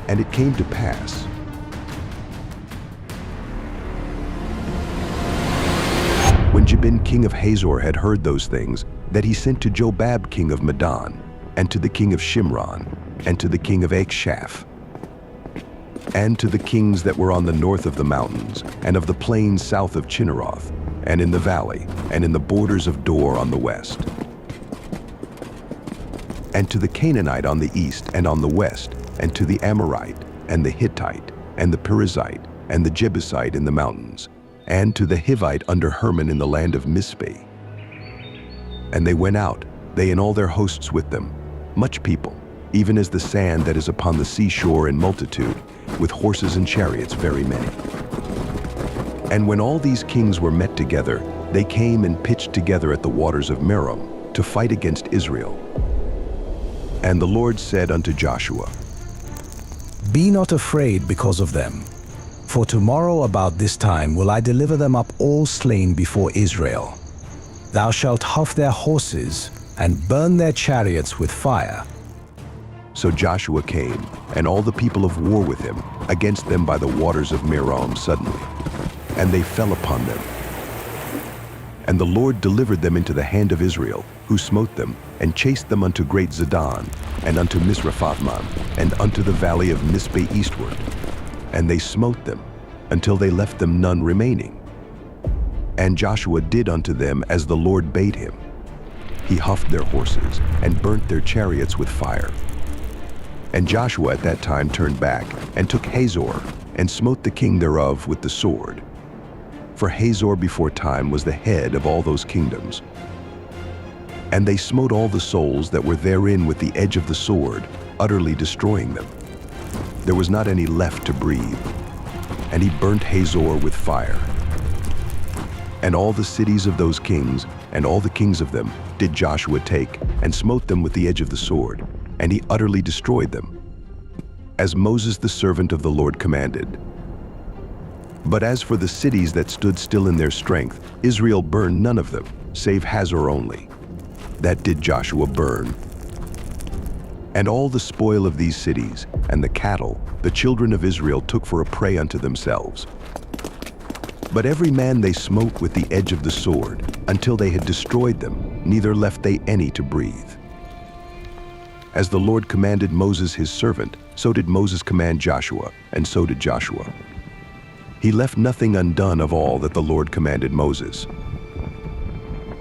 And it came to pass, when Jabin king of Hazor had heard those things, that he sent to Jobab king of Madon, and to the king of Shimron, and to the king of Akshaph, and to the kings that were on the north of the mountains, and of the plains south of Chinneroth, and in the valley, and in the borders of Dor on the west, and to the Canaanite on the east and on the west, and to the Amorite, and the Hittite, and the Perizzite, and the Jebusite in the mountains, and to the Hivite under Hermon in the land of Mizpeh. And they went out, they and all their hosts with them, much people, even as the sand that is upon the seashore in multitude, with horses and chariots very many. And when all these kings were met together, they came and pitched together at the waters of Merom to fight against Israel. And the Lord said unto Joshua, Be not afraid because of them, for tomorrow about this time will I deliver them up all slain before Israel. Thou shalt huff their horses, and burn their chariots with fire. So Joshua came, and all the people of war with him, against them by the waters of Merom suddenly, and they fell upon them. And the Lord delivered them into the hand of Israel, who smote them, and chased them unto great Zidon, and unto Misrephothmon, and unto the valley of Mizpeh eastward. And they smote them, until they left them none remaining. And Joshua did unto them as the Lord bade him. He huffed their horses, and burnt their chariots with fire. And Joshua at that time turned back, and took Hazor, and smote the king thereof with the sword. For Hazor before time was the head of all those kingdoms. And they smote all the souls that were therein with the edge of the sword, utterly destroying them. There was not any left to breathe. And he burnt Hazor with fire. And all the cities of those kings, and all the kings of them, did Joshua take, and smote them with the edge of the sword, and he utterly destroyed them, as Moses the servant of the Lord commanded. But as for the cities that stood still in their strength, Israel burned none of them, save Hazor only. That did Joshua burn. And all the spoil of these cities, and the cattle, the children of Israel took for a prey unto themselves. But every man they smote with the edge of the sword, until they had destroyed them, neither left they any to breathe. As the Lord commanded Moses his servant, so did Moses command Joshua, and so did Joshua. He left nothing undone of all that the Lord commanded Moses.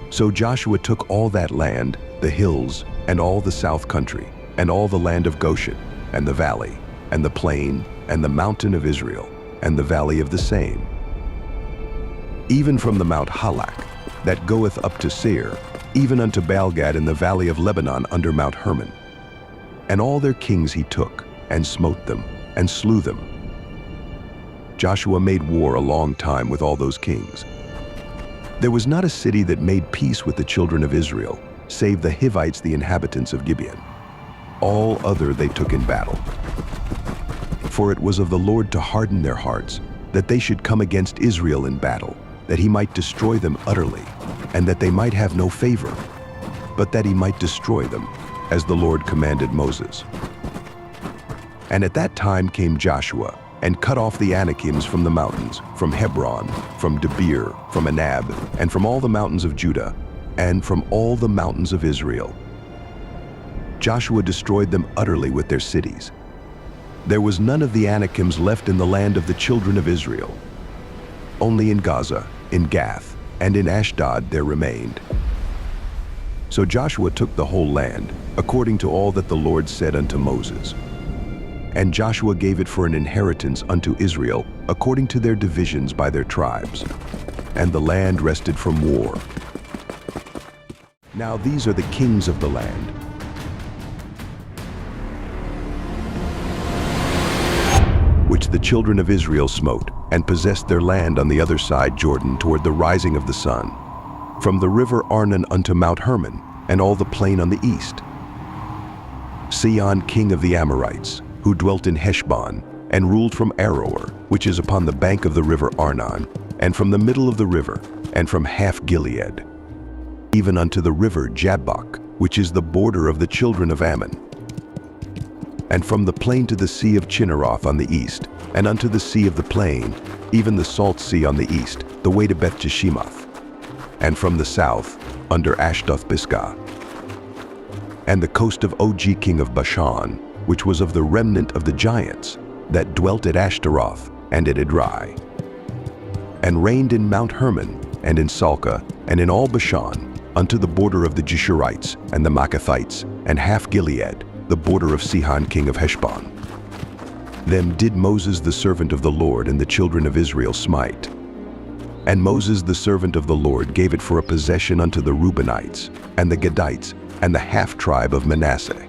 So Joshua took all that land, the hills, and all the south country, and all the land of Goshen, and the valley, and the plain, and the mountain of Israel, and the valley of the same, even from the Mount Halak, that goeth up to Seir, even unto Baalgad in the valley of Lebanon under Mount Hermon. And all their kings he took, and smote them, and slew them. Joshua made war a long time with all those kings. There was not a city that made peace with the children of Israel, save the Hivites, the inhabitants of Gibeon. All other they took in battle. For it was of the Lord to harden their hearts, that they should come against Israel in battle, that he might destroy them utterly, and that they might have no favor, but that he might destroy them, as the Lord commanded Moses. And at that time came Joshua, and cut off the Anakims from the mountains, from Hebron, from Debir, from Anab, and from all the mountains of Judah, and from all the mountains of Israel. Joshua destroyed them utterly with their cities. There was none of the Anakims left in the land of the children of Israel. Only in Gaza, in Gath, and in Ashdod there remained. So Joshua took the whole land, according to all that the Lord said unto Moses. And Joshua gave it for an inheritance unto Israel, according to their divisions by their tribes. And the land rested from war. Now these are the kings of the land. Which the children of Israel smote, and possessed their land on the other side Jordan toward the rising of the sun, from the river Arnon unto Mount Hermon, and all the plain on the east. Sihon king of the Amorites, who dwelt in Heshbon, and ruled from Aroer, which is upon the bank of the river Arnon, and from the middle of the river, and from half Gilead, even unto the river Jabbok, which is the border of the children of Ammon, and from the plain to the sea of Chinneroth on the east, and unto the sea of the plain, even the salt sea on the east, the way to Beth Jeshimoth, and from the south, under Ashdoth Bisgah, and the coast of Og king of Bashan, which was of the remnant of the giants, that dwelt at Ashtaroth and at Edrei, and reigned in Mount Hermon, and in Salcah, and in all Bashan, unto the border of the Geshurites, and the Maccathites, and half Gilead, the border of Sihon king of Heshbon. Them did Moses the servant of the Lord and the children of Israel smite. And Moses the servant of the Lord gave it for a possession unto the Reubenites, and the Gadites, and the half-tribe of Manasseh.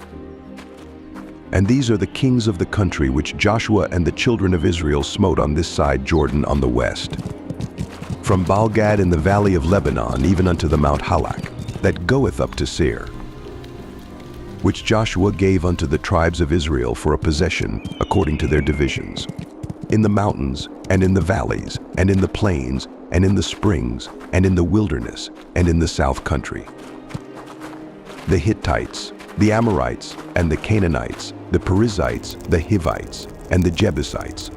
And these are the kings of the country which Joshua and the children of Israel smote on this side Jordan on the west, from Baalgad in the valley of Lebanon even unto the Mount Halak, that goeth up to Seir, which Joshua gave unto the tribes of Israel for a possession according to their divisions, in the mountains, and in the valleys, and in the plains, and in the springs, and in the wilderness, and in the south country. The Hittites, the Amorites, and the Canaanites, the Perizzites, the Hivites, and the Jebusites.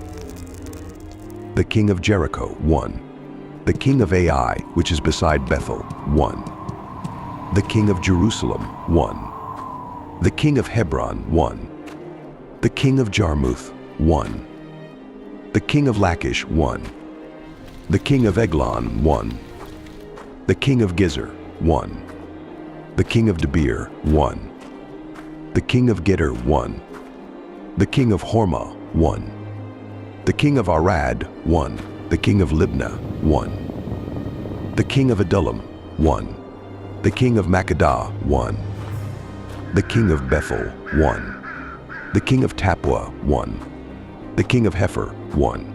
The king of Jericho, 1. The king of Ai, which is beside Bethel, 1. The king of Jerusalem, 1. The king of Hebron, 1. The king of Jarmuth, 1. The king of Lachish, 1. The king of Eglon, 1. The king of Gezer, 1. The king of Debir, 1. The king of Geder, 1. The king of Hormah, 1. The king of Arad, 1. The king of Libnah, 1. The king of Adullam, 1. The king of Makkedah, 1. The king of Bethel, 1. The king of Tappuah, 1. The king of Hepher, 1.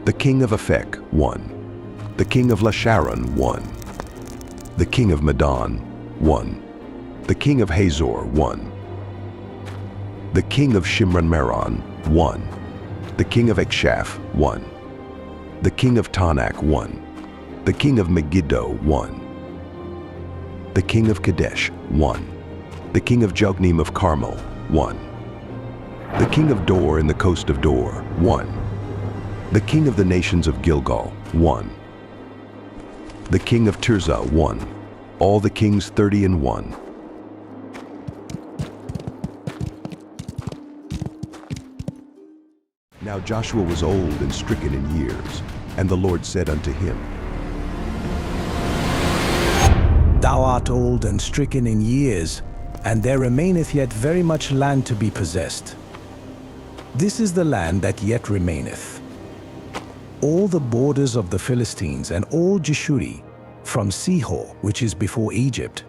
The king of Aphek, 1. The king of Lasharon, 1. The king of Medan, 1. The king of Hazor, 1. The king of Shimron-Meron, 1. The king of Ekshaph, 1. The king of Tanakh, 1. The king of Megiddo, 1. The king of Kadesh, 1. The king of Jogneam of Carmel, 1. The king of Dor in the coast of Dor, 1. The king of the nations of Gilgal, 1. The king of Tirzah, 1. All the kings 30-1. Now Joshua was old and stricken in years, and the Lord said unto him, Thou art old and stricken in years, and there remaineth yet very much land to be possessed. This is the land that yet remaineth. All the borders of the Philistines and all Jeshurun, from Sihor, which is before Egypt,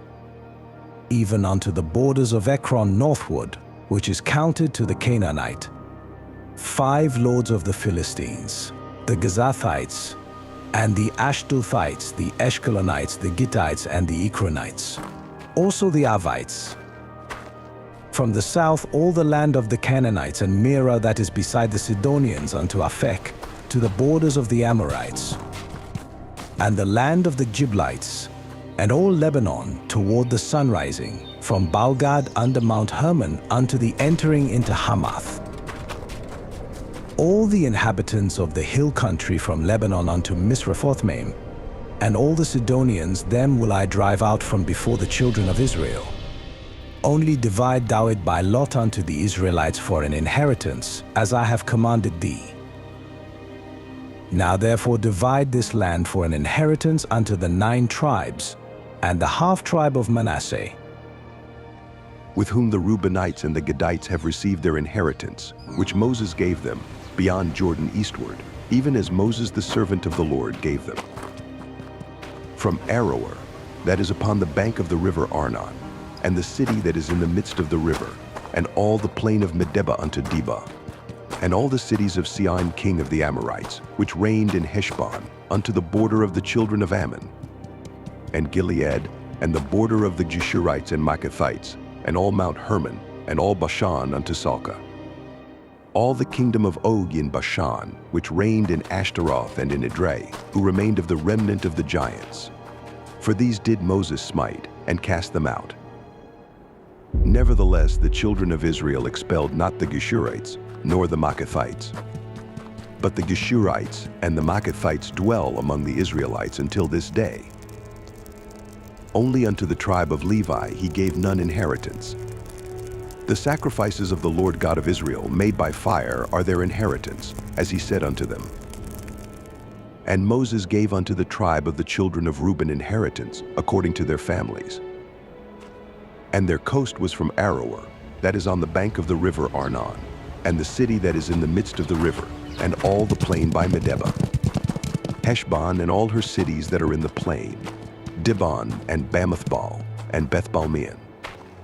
even unto the borders of Ekron northward, which is counted to the Canaanite. 5 lords of the Philistines, the Gazathites, and the Ashdothites, the Eshkelonites, the Gittites, and the Ekronites, also the Avites. From the south all the land of the Canaanites and Mearah that is beside the Sidonians unto Aphek, to the borders of the Amorites, and the land of the Giblites, and all Lebanon toward the sunrising, from Baalgad under Mount Hermon unto the entering into Hamath. All the inhabitants of the hill country from Lebanon unto Misrephothmaim, and all the Sidonians, them will I drive out from before the children of Israel. Only divide thou it by lot unto the Israelites for an inheritance, as I have commanded thee. Now therefore divide this land for an inheritance unto the 9 tribes, and the half-tribe of Manasseh, with whom the Reubenites and the Gadites have received their inheritance, which Moses gave them, beyond Jordan eastward, even as Moses the servant of the Lord gave them. From Aroer, that is upon the bank of the river Arnon, and the city that is in the midst of the river, and all the plain of Medeba unto Deba, and all the cities of Sihon king of the Amorites, which reigned in Heshbon, unto the border of the children of Ammon, and Gilead, and the border of the Geshurites and Maacathites, and all Mount Hermon, and all Bashan unto Salcah. All the kingdom of Og in Bashan, which reigned in Ashtaroth and in Edrei, who remained of the remnant of the giants. For these did Moses smite, and cast them out. Nevertheless, the children of Israel expelled not the Geshurites, nor the Maacathites. But the Geshurites and the Maacathites dwell among the Israelites until this day. Only unto the tribe of Levi he gave none inheritance. The sacrifices of the Lord God of Israel made by fire are their inheritance, as he said unto them. And Moses gave unto the tribe of the children of Reuben inheritance, according to their families. And their coast was from Aroer, that is on the bank of the river Arnon, and the city that is in the midst of the river, and all the plain by Medeba. Heshbon and all her cities that are in the plain, Dibon and Bamothbal and Bethbalmeon,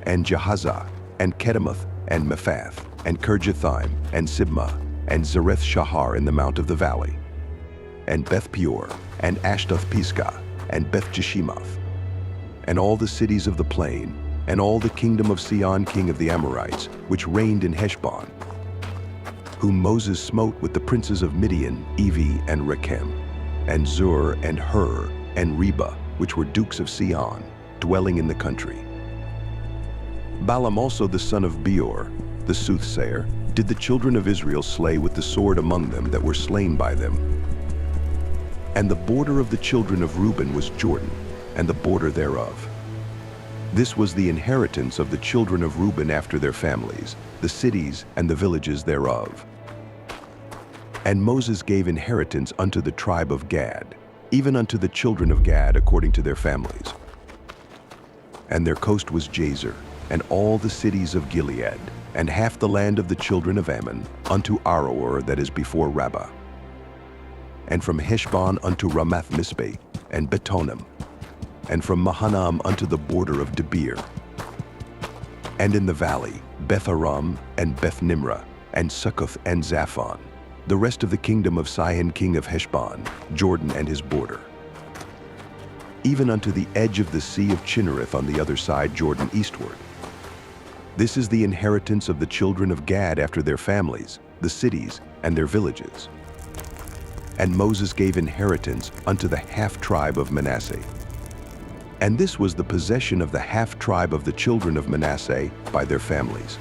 and Jahazah and Kedemoth and Mephath and Kirjathaim and Sibmah and Zareth Shahar in the mount of the valley, and Beth Peor and Ashdoth Pisgah and Beth Jeshimoth, and all the cities of the plain, and all the kingdom of Sihon king of the Amorites, which reigned in Heshbon, whom Moses smote with the princes of Midian, Evi and Rechem, and Zur and Hur and Reba, which were dukes of Sihon, dwelling in the country. Balaam also the son of Beor, the soothsayer, did the children of Israel slay with the sword among them that were slain by them. And the border of the children of Reuben was Jordan, and the border thereof. This was the inheritance of the children of Reuben after their families, the cities and the villages thereof. And Moses gave inheritance unto the tribe of Gad, even unto the children of Gad according to their families. And their coast was Jazer, and all the cities of Gilead, and half the land of the children of Ammon, unto Aroer that is before Rabbah. And from Heshbon unto Ramath-Mizpeh, and Betonim, and from Mahanaim unto the border of Debir. And in the valley, Beth-aram and Beth-nimrah, and Succoth and Zaphon, the rest of the kingdom of Sihon king of Heshbon, Jordan and his border. Even unto the edge of the sea of Chinnereth on the other side Jordan eastward. This is the inheritance of the children of Gad after their families, the cities and their villages. And Moses gave inheritance unto the half-tribe of Manasseh. And this was the possession of the half-tribe of the children of Manasseh by their families.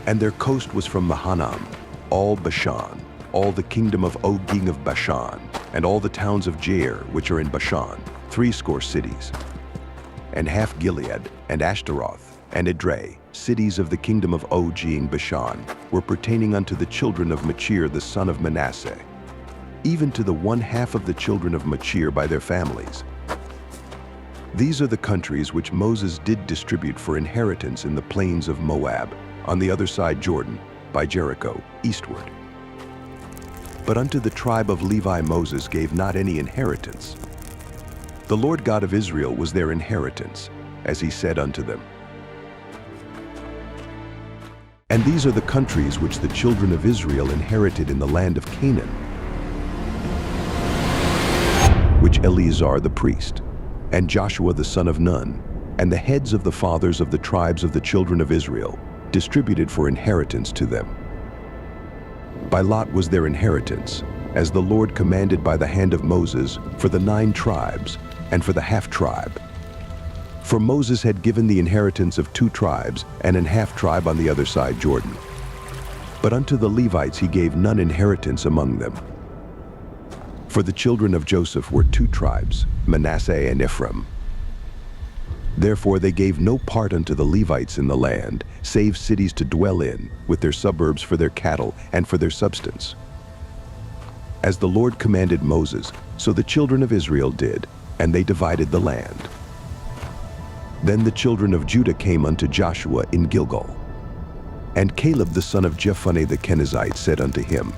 And their coast was from Mahanaim, all Bashan, all the kingdom of Og king of Bashan, and all the towns of Jair, which are in Bashan, 80 cities. And half Gilead, and Ashtaroth, and Edrei, cities of the kingdom of Og in Bashan, were pertaining unto the children of Machir the son of Manasseh, even to the 1/2 of the children of Machir by their families. These are the countries which Moses did distribute for inheritance in the plains of Moab, on the other side Jordan, by Jericho, eastward. But unto the tribe of Levi Moses gave not any inheritance. The Lord God of Israel was their inheritance, as he said unto them. And these are the countries which the children of Israel inherited in the land of Canaan, which Eleazar the priest, and Joshua the son of Nun, and the heads of the fathers of the tribes of the children of Israel, distributed for inheritance to them. By lot was their inheritance, as the Lord commanded by the hand of Moses, for the 9 tribes, and for the half-tribe. For Moses had given the inheritance of 2 tribes, and an half-tribe on the other side Jordan. But unto the Levites he gave none inheritance among them. For the children of Joseph were 2 tribes, Manasseh and Ephraim. Therefore they gave no part unto the Levites in the land, save cities to dwell in, with their suburbs for their cattle and for their substance. As the Lord commanded Moses, so the children of Israel did, and they divided the land. Then the children of Judah came unto Joshua in Gilgal. And Caleb the son of Jephunneh the Kenizzite said unto him,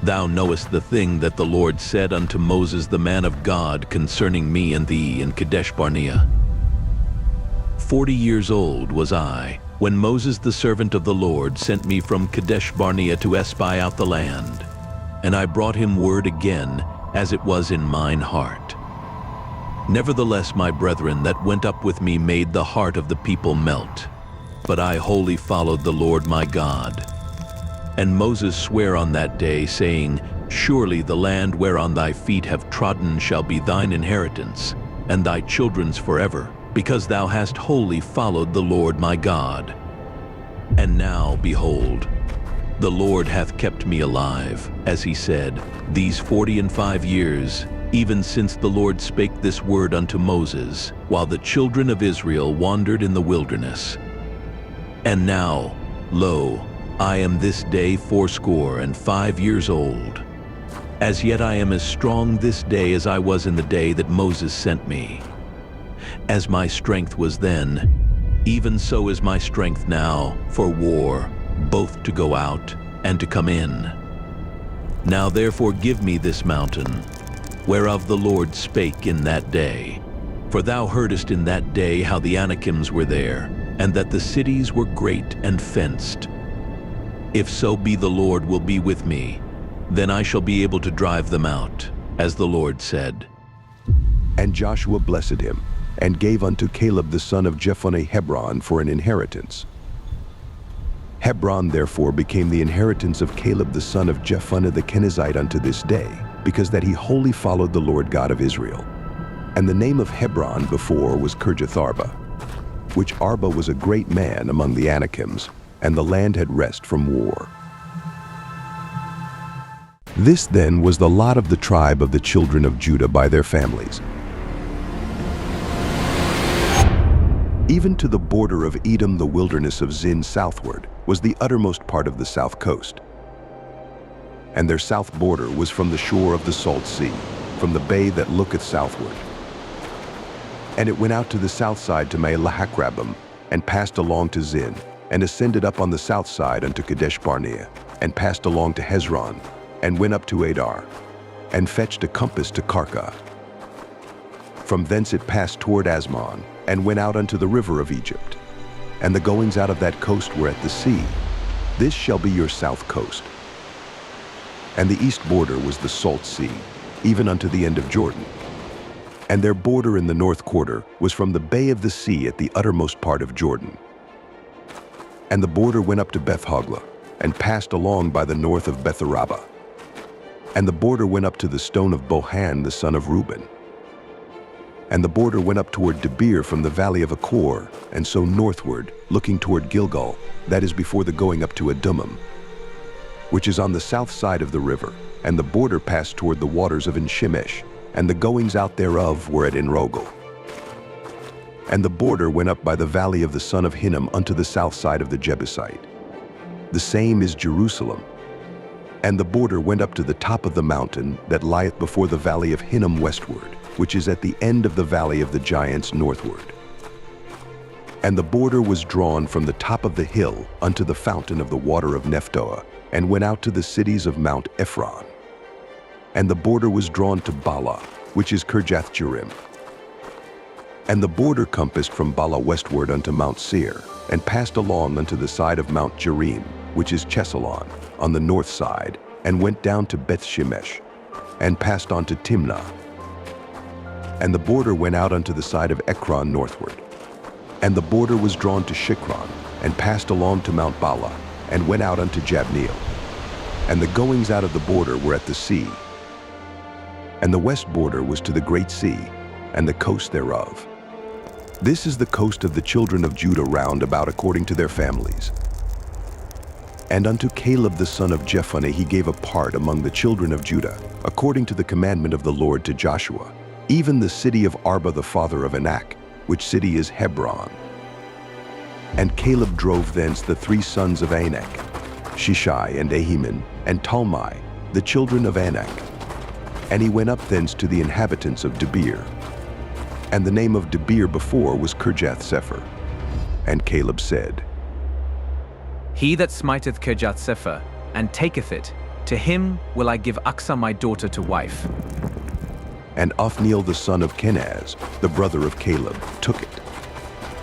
Thou knowest the thing that the Lord said unto Moses the man of God concerning me and thee in Kadesh Barnea. 40 years old was I, when Moses the servant of the Lord sent me from Kadesh Barnea to espy out the land. And I brought him word again, as it was in mine heart. Nevertheless, my brethren that went up with me made the heart of the people melt. But I wholly followed the Lord my God. And Moses sware on that day, saying, Surely the land whereon thy feet have trodden shall be thine inheritance, and thy children's forever, because thou hast wholly followed the Lord my God. And now, behold, the Lord hath kept me alive, as he said, these 45 years, even since the Lord spake this word unto Moses, while the children of Israel wandered in the wilderness. And now, lo, I am this day 85 years old. As yet I am as strong this day as I was in the day that Moses sent me. As my strength was then, even so is my strength now for war, both to go out and to come in. Now therefore give me this mountain, whereof the Lord spake in that day. For thou heardest in that day how the Anakims were there, and that the cities were great and fenced. If so be the Lord will be with me, then I shall be able to drive them out, as the Lord said. And Joshua blessed him, and gave unto Caleb the son of Jephunneh Hebron for an inheritance. Hebron therefore became the inheritance of Caleb the son of Jephunneh the Kenizzite unto this day, because that he wholly followed the Lord God of Israel. And the name of Hebron before was Kirjatharba, which Arba was a great man among the Anakims, and the land had rest from war. This then was the lot of the tribe of the children of Judah by their families. Even to the border of Edom, the wilderness of Zin southward, was the uttermost part of the south coast. And their south border was from the shore of the salt sea, from the bay that looketh southward. And it went out to the south side to Mahalahakrabim, and passed along to Zin, and ascended up on the south side unto Kadesh Barnea, and passed along to Hezron, and went up to Adar, and fetched a compass to Karka. From thence it passed toward Asmon, and went out unto the river of Egypt. And the goings out of that coast were at the sea. This shall be your south coast. And the east border was the salt sea, even unto the end of Jordan. And their border in the north quarter was from the bay of the sea at the uttermost part of Jordan. And the border went up to Beth-hoglah, and passed along by the north of Beth-arabah. And the border went up to the stone of Bohan the son of Reuben. And the border went up toward Debir from the valley of Achor, and so northward, looking toward Gilgal, that is before the going up to Adumim, which is on the south side of the river. And the border passed toward the waters of En-shemesh, and the goings out thereof were at En-rogel. And the border went up by the valley of the son of Hinnom unto the south side of the Jebusite. The same is Jerusalem. And the border went up to the top of the mountain that lieth before the valley of Hinnom westward, which is at the end of the valley of the giants northward. And the border was drawn from the top of the hill unto the fountain of the water of Nephtoah, and went out to the cities of Mount Ephron. And the border was drawn to Bala, which is Kirjath-jearim. And the border compassed from Bala westward unto Mount Seir, and passed along unto the side of Mount Jearim, which is Chesalon, on the north side, and went down to Beth-shemesh, and passed on to Timnah. And the border went out unto the side of Ekron northward. And the border was drawn to Shikron, and passed along to Mount Bala, and went out unto Jabneel. And the goings out of the border were at the sea. And the west border was to the great sea, and the coast thereof. This is the coast of the children of Judah round about according to their families. And unto Caleb the son of Jephunneh he gave a part among the children of Judah, according to the commandment of the Lord to Joshua, even the city of Arba the father of Anak, which city is Hebron. And Caleb drove thence the 3 sons of Anak, Shishai and Ahiman, and Talmai, the children of Anak. And he went up thence to the inhabitants of Debir. And the name of Debir before was Kirjath-sepher. And Caleb said, He that smiteth Kirjath-sepher, and taketh it, to him will I give Aksah my daughter to wife. And Othniel the son of Kenaz, the brother of Caleb, took it.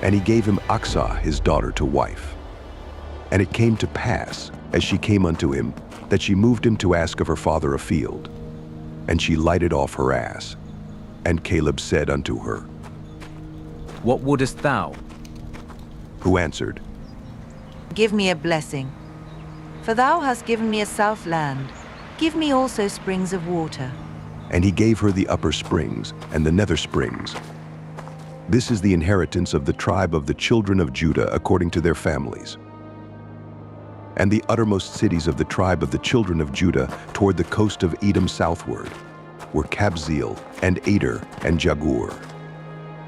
And he gave him Aksah his daughter to wife. And it came to pass, as she came unto him, that she moved him to ask of her father a field. And she lighted off her ass. And Caleb said unto her, What wouldest thou? Who answered, Give me a blessing. For thou hast given me a south land. Give me also springs of water. And he gave her the upper springs and the nether springs. This is the inheritance of the tribe of the children of Judah according to their families. And the uttermost cities of the tribe of the children of Judah toward the coast of Edom southward were Kabzeel, and Ader, and Jagur,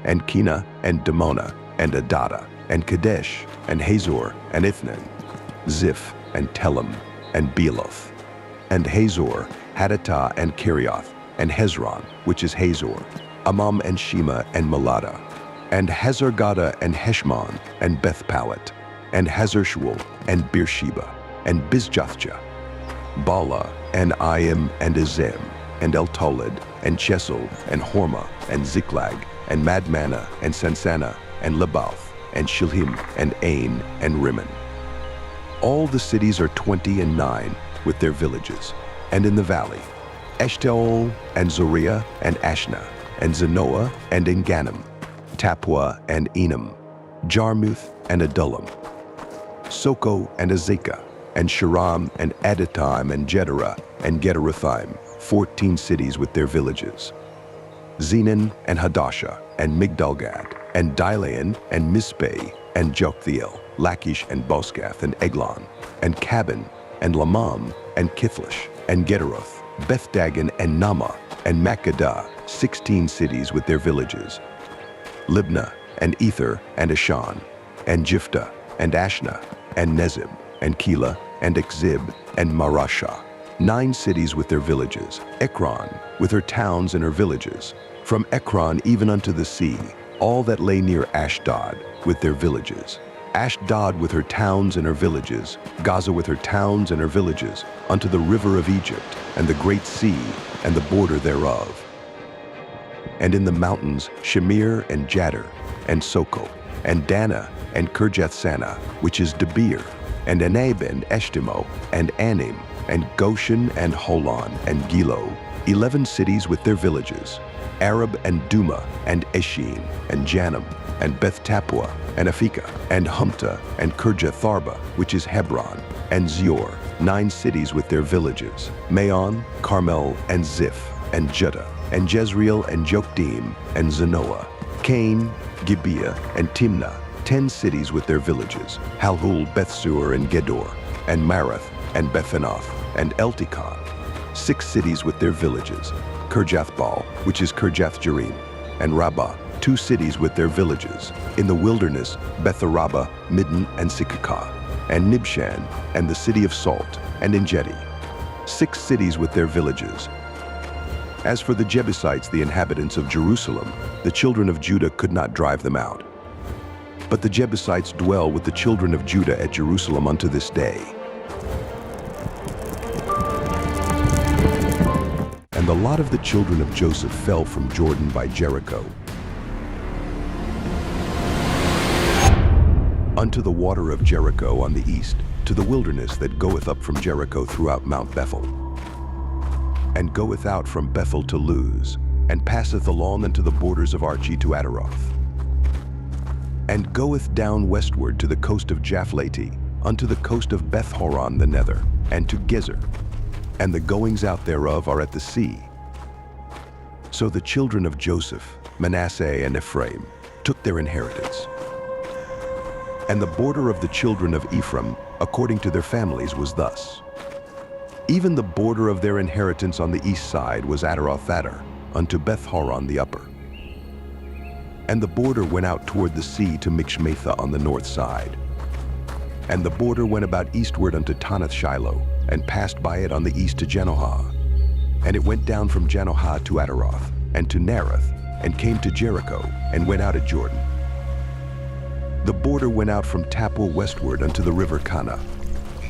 and Kena, and Dimona, and Adada, and Kadesh, and Hazor, and Ithnan, Ziph, and Telem, and Bealoth, and Hazor, Hadattah, and Kerioth, and Hezron, which is Hazor, Amam, and Shema, and Malada, and Hazar-Gada, and Heshmon, and Beth-Palet, and Hazar-Shual, and Beersheba, and Bizjathja, Bala, and Iam, and Azem, and Eltolad, and Chesel, and Hormah, and Ziklag, and Madmannah, and Sansannah, and Lebaoth, and Shilhim, and Ain, and Rimmon. All the cities are 29 with their villages, and in the valley, Eshtaol, and Zoriah, and Ashna, and Zanoah, and Engannim, Tapua, and Enam, Jarmuth, and Adullam, Soko, and Azekah, and Sharam, and Adatam, and Jederah, and Gederothaim, 14 cities with their villages. Zenan, and Hadasha, and Migdalgad, and Dilaon, and Mizpeh, and Joktheel, Lachish, and Boscath, and Eglon, and Cabin, and Lamam, and Kithlish, and Gederoth, Bethdagon, and Nama, and Makkedah, 16 cities with their villages. Libnah, and Ether, and Ashan, and Jiphthah, and Ashna, and Nezib, and Keilah, and Akzib, and Marashah, 9 cities with their villages. Ekron, with her towns and her villages. From Ekron even unto the sea, all that lay near Ashdod, with their villages. Ashdod with her towns and her villages, Gaza with her towns and her villages, unto the river of Egypt, and the great sea, and the border thereof. And in the mountains, Shamir, and Jadar, and Soko, and Dana, and Kirjath-Sanah, which is Debir, and Anab, and Eshtimo, and Anim, and Goshen, and Holon, and Gilo, 11 cities with their villages. Arab, and Duma, and Eshin, and Janam, and Beth Tapua, and Aphekah, and Humta, and Kirjatharba, which is Hebron, and Zior, 9 cities with their villages. Maon, Carmel, and Ziph, and Judah, and Jezreel, and Jokdeam, and Zanoah, Cain, Gibeah, and Timnah, 10 cities with their villages. Halhul, Bethsur, and Gedor, and Marath, and Bethanoth, and Eltikon, 6 cities with their villages. Kirjathbaal, which is Kirjath-Jearim, and Rabbah, 2 cities with their villages. In the wilderness, Betharaba, Middin, and Sikakah, and Nibshan, and the city of Salt, and Engedi, 6 cities with their villages. As for the Jebusites, the inhabitants of Jerusalem, the children of Judah could not drive them out. But the Jebusites dwell with the children of Judah at Jerusalem unto this day. And the lot of the children of Joseph fell from Jordan by Jericho unto the water of Jericho on the east, to the wilderness that goeth up from Jericho throughout Mount Bethel, and goeth out from Bethel to Luz, and passeth along unto the borders of Archi to Ataroth, and goeth down westward to the coast of Japhleti, unto the coast of Beth-horon the nether, and to Gezer, and the goings out thereof are at the sea. So the children of Joseph, Manasseh and Ephraim, took their inheritance. And the border of the children of Ephraim, according to their families, was thus. Even the border of their inheritance on the east side was Ataroth-Adar, unto Beth-horon the upper. And the border went out toward the sea to Michmetha on the north side. And the border went about eastward unto Tanath-Shiloh, and passed by it on the east to Janohah. And it went down from Janohah to Ataroth, and to Narath, and came to Jericho, and went out at Jordan. The border went out from Tapua westward unto the river Kana,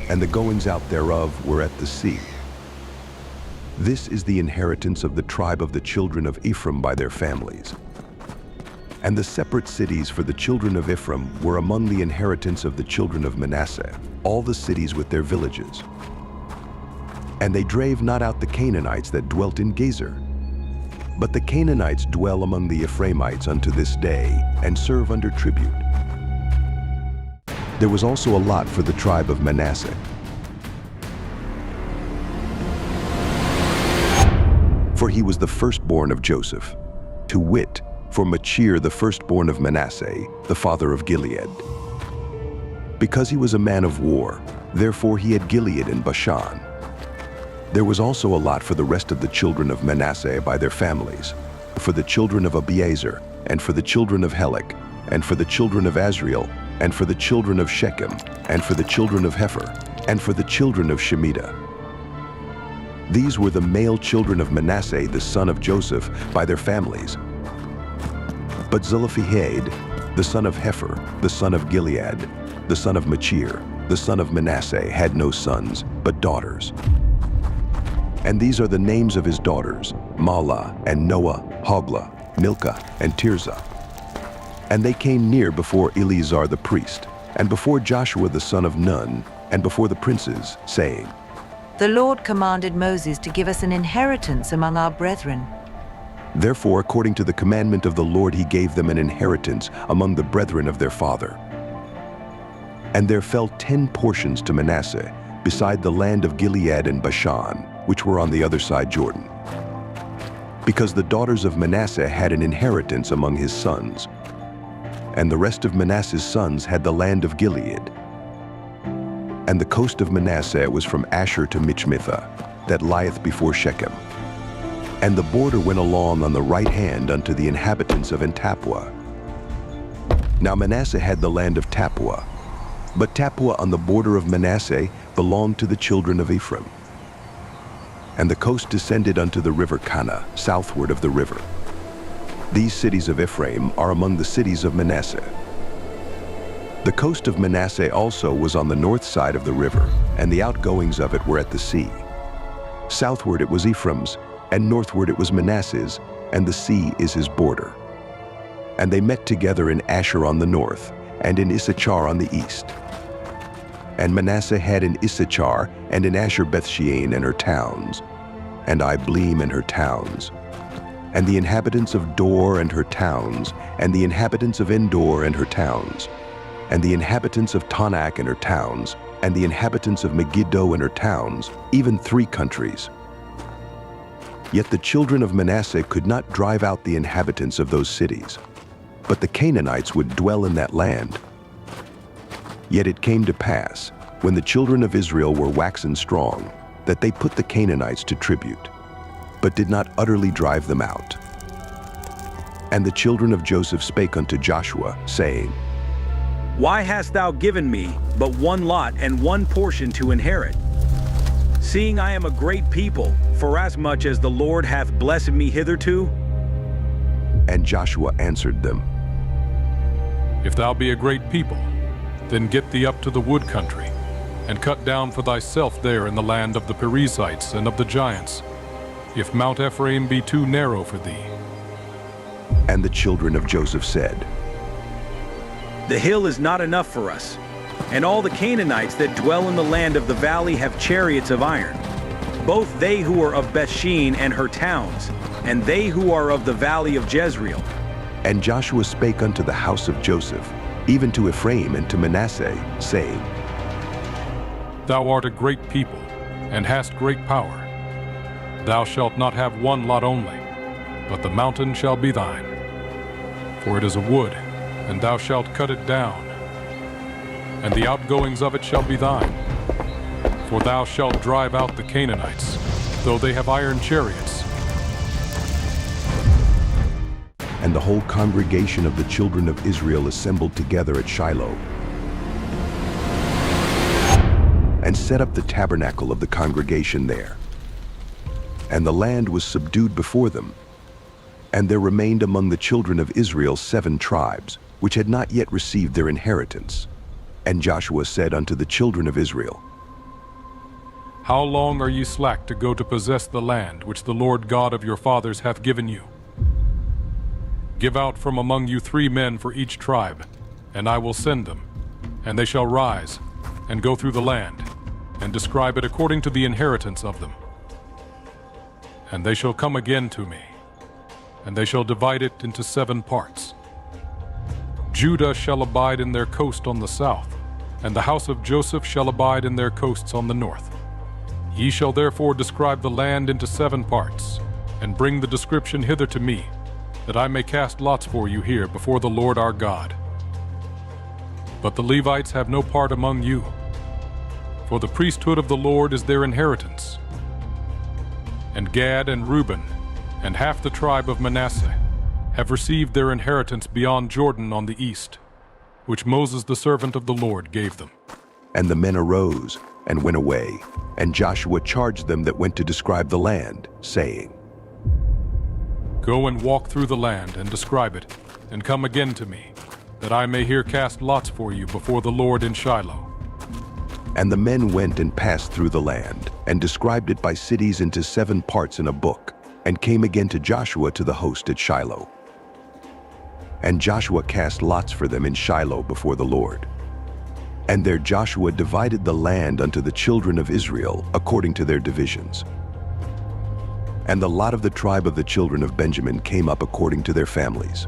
and the goings out thereof were at the sea. This is the inheritance of the tribe of the children of Ephraim by their families. And the separate cities for the children of Ephraim were among the inheritance of the children of Manasseh, all the cities with their villages. And they drave not out the Canaanites that dwelt in Gezer. But the Canaanites dwell among the Ephraimites unto this day, and serve under tribute. There was also a lot for the tribe of Manasseh. For he was the firstborn of Joseph, to wit, for Machir the firstborn of Manasseh, the father of Gilead. Because he was a man of war, therefore he had Gilead and Bashan. There was also a lot for the rest of the children of Manasseh by their families, for the children of Abiezer, and for the children of Helek, and for the children of Azriel, and for the children of Shechem, and for the children of Hepher, and for the children of Shemitah. These were the male children of Manasseh, the son of Joseph, by their families. But Zelophehad, the son of Hepher, the son of Gilead, the son of Machir, the son of Manasseh, had no sons, but daughters. And these are the names of his daughters, Mahlah and Noah, Hoglah, Milcah, and Tirzah. And they came near before Eleazar the priest, and before Joshua the son of Nun, and before the princes, saying, The Lord commanded Moses to give us an inheritance among our brethren. Therefore, according to the commandment of the Lord, he gave them an inheritance among the brethren of their father. And there fell 10 portions to Manasseh, beside the land of Gilead and Bashan, which were on the other side Jordan. Because the daughters of Manasseh had an inheritance among his sons, and the rest of Manasseh's sons had the land of Gilead. And the coast of Manasseh was from Asher to Michmithah, that lieth before Shechem. And the border went along on the right hand unto the inhabitants of Tappuah. Now Manasseh had the land of Tappuah, but Tappuah on the border of Manasseh belonged to the children of Ephraim. And the coast descended unto the river Kana, southward of the river. These cities of Ephraim are among the cities of Manasseh. The coast of Manasseh also was on the north side of the river, and the outgoings of it were at the sea. Southward it was Ephraim's, and northward it was Manasseh's, and the sea is his border. And they met together in Asher on the north, and in Issachar on the east. And Manasseh had in Issachar and in Asher Bethshean and her towns, and Ibleam and her towns, and the inhabitants of Dor and her towns, and the inhabitants of Endor and her towns, and the inhabitants of Tanak and her towns, and the inhabitants of Megiddo and her towns, even 3 countries. Yet the children of Manasseh could not drive out the inhabitants of those cities, but the Canaanites would dwell in that land. Yet it came to pass, when the children of Israel were waxen strong, that they put the Canaanites to tribute, but did not utterly drive them out. And the children of Joseph spake unto Joshua, saying, Why hast thou given me but one lot and one portion to inherit? Seeing I am a great people, forasmuch as the Lord hath blessed me hitherto? And Joshua answered them, If thou be a great people, then get thee up to the wood country, and cut down for thyself there in the land of the Perizzites and of the giants, if Mount Ephraim be too narrow for thee. And the children of Joseph said, The hill is not enough for us, and all the Canaanites that dwell in the land of the valley have chariots of iron, both they who are of Bethshean and her towns, and they who are of the valley of Jezreel. And Joshua spake unto the house of Joseph, even to Ephraim and to Manasseh, saying, Thou art a great people, and hast great power. Thou shalt not have one lot only, but the mountain shall be thine. For it is a wood, and thou shalt cut it down, and the outgoings of it shall be thine. For thou shalt drive out the Canaanites, though they have iron chariots. And the whole congregation of the children of Israel assembled together at Shiloh, and set up the tabernacle of the congregation there. And the land was subdued before them. And there remained among the children of Israel 7 tribes, which had not yet received their inheritance. And Joshua said unto the children of Israel, How long are ye slack to go to possess the land which the Lord God of your fathers hath given you? Give out from among you 3 men for each tribe, and I will send them, and they shall rise, and go through the land, and describe it according to the inheritance of them. And they shall come again to me, and they shall divide it into 7 parts. Judah shall abide in their coast on the south, and the house of Joseph shall abide in their coasts on the north. Ye shall therefore describe the land into 7 parts, and bring the description hither to me, that I may cast lots for you here before the Lord our God. But the Levites have no part among you, for the priesthood of the Lord is their inheritance. And Gad and Reuben, and half the tribe of Manasseh, have received their inheritance beyond Jordan on the east, which Moses the servant of the Lord gave them. And the men arose and went away, and Joshua charged them that went to describe the land, saying, Go and walk through the land and describe it, and come again to me, that I may here cast lots for you before the Lord in Shiloh. And the men went and passed through the land, and described it by cities into 7 parts in a book, and came again to Joshua to the host at Shiloh. And Joshua cast lots for them in Shiloh before the Lord. And there Joshua divided the land unto the children of Israel according to their divisions. And the lot of the tribe of the children of Benjamin came up according to their families.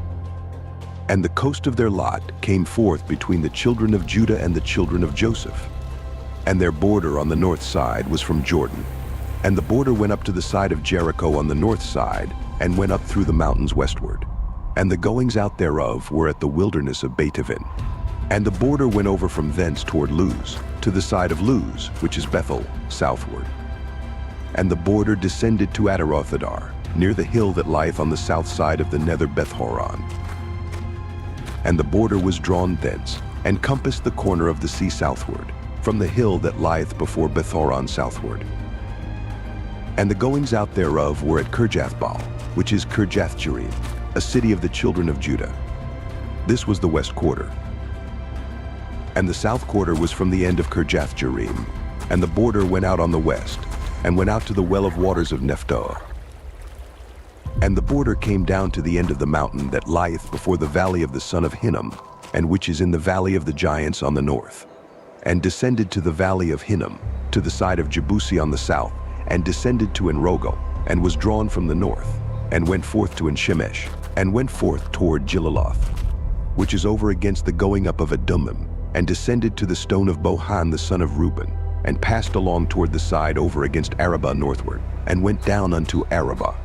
And the coast of their lot came forth between the children of Judah and the children of Joseph. And their border on the north side was from Jordan. And the border went up to the side of Jericho on the north side, and went up through the mountains westward. And the goings out thereof were at the wilderness of Beth-aven. And the border went over from thence toward Luz, to the side of Luz, which is Bethel, southward. And the border descended to Atarothadar, near the hill that lieth on the south side of the nether Beth-horon. And the border was drawn thence, and compassed the corner of the sea southward, from the hill that lieth before Beth-horon southward. And the goings out thereof were at Kirjathbaal, which is Kirjath-jearim, a city of the children of Judah. This was the west quarter. And the south quarter was from the end of Kirjath-jearim, and the border went out on the west, and went out to the well of waters of Nephtoah. And the border came down to the end of the mountain that lieth before the valley of the son of Hinnom, and which is in the valley of the giants on the north, and descended to the valley of Hinnom, to the side of Jebusi on the south, and descended to Enrogel, and was drawn from the north, and went forth to Enshemesh, and went forth toward Gilaloth, which is over against the going up of Adumim, and descended to the stone of Bohan the son of Reuben, and passed along toward the side over against Arabah northward, and went down unto Arabah.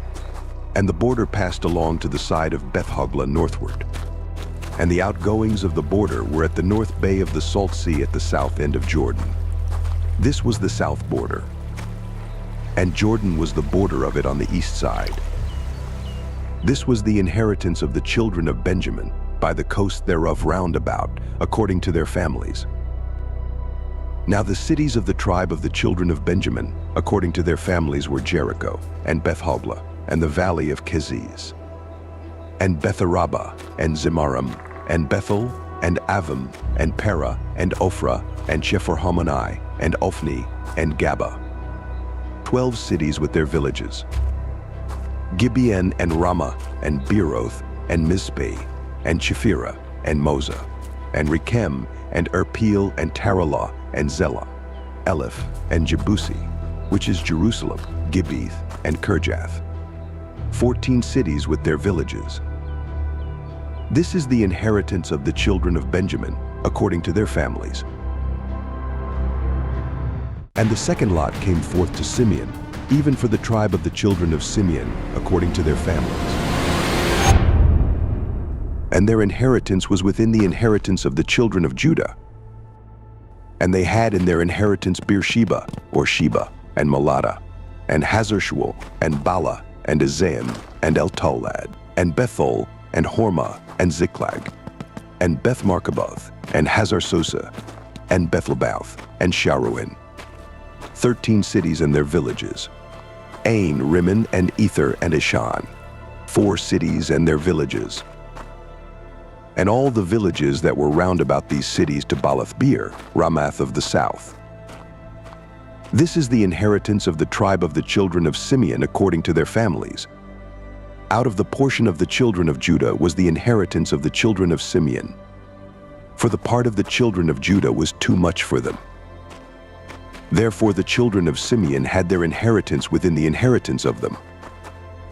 And the border passed along to the side of Beth-hoglah northward. And the outgoings of the border were at the north bay of the Salt Sea at the south end of Jordan. This was the south border. And Jordan was the border of it on the east side. This was the inheritance of the children of Benjamin, by the coast thereof round about, according to their families. Now the cities of the tribe of the children of Benjamin, according to their families, were Jericho, and Beth-hoglah, and the valley of Keziz, and Beth-arabah, and Zimarim, and Bethel, and Avim, and Perah, and Ophrah, and Shepharhamoni, and Ophni, and Gaba. 12 cities with their villages. Gibeon, and Ramah, and Beeroth, and Mizpeh, and Chephirah, and Moza, and Rechem, and Erpeel, and Taralah, and Zelah, Eleph, and Jebusi, which is Jerusalem, Gibeath, and Kirjath. 14 cities with their villages. This is the inheritance of the children of Benjamin, according to their families. And the second lot came forth to Simeon, even for the tribe of the children of Simeon, according to their families. And their inheritance was within the inheritance of the children of Judah. And they had in their inheritance Beersheba, or Sheba, and Malada, and Hazar-shual, and Bala, and Azaim, and El-Tolad, and Bethol, and Hormah, and Ziklag, and Beth-Markaboth, and Hazar-Susa, and Bethelbauth, and Sharuin. 13 cities and their villages. Ain, Rimmon, and Ether, and Ashan. 4 cities and their villages. And all the villages that were round about these cities to Baalath-beer, Ramath of the south. This is the inheritance of the tribe of the children of Simeon according to their families. Out of the portion of the children of Judah was the inheritance of the children of Simeon. For the part of the children of Judah was too much for them. Therefore the children of Simeon had their inheritance within the inheritance of them.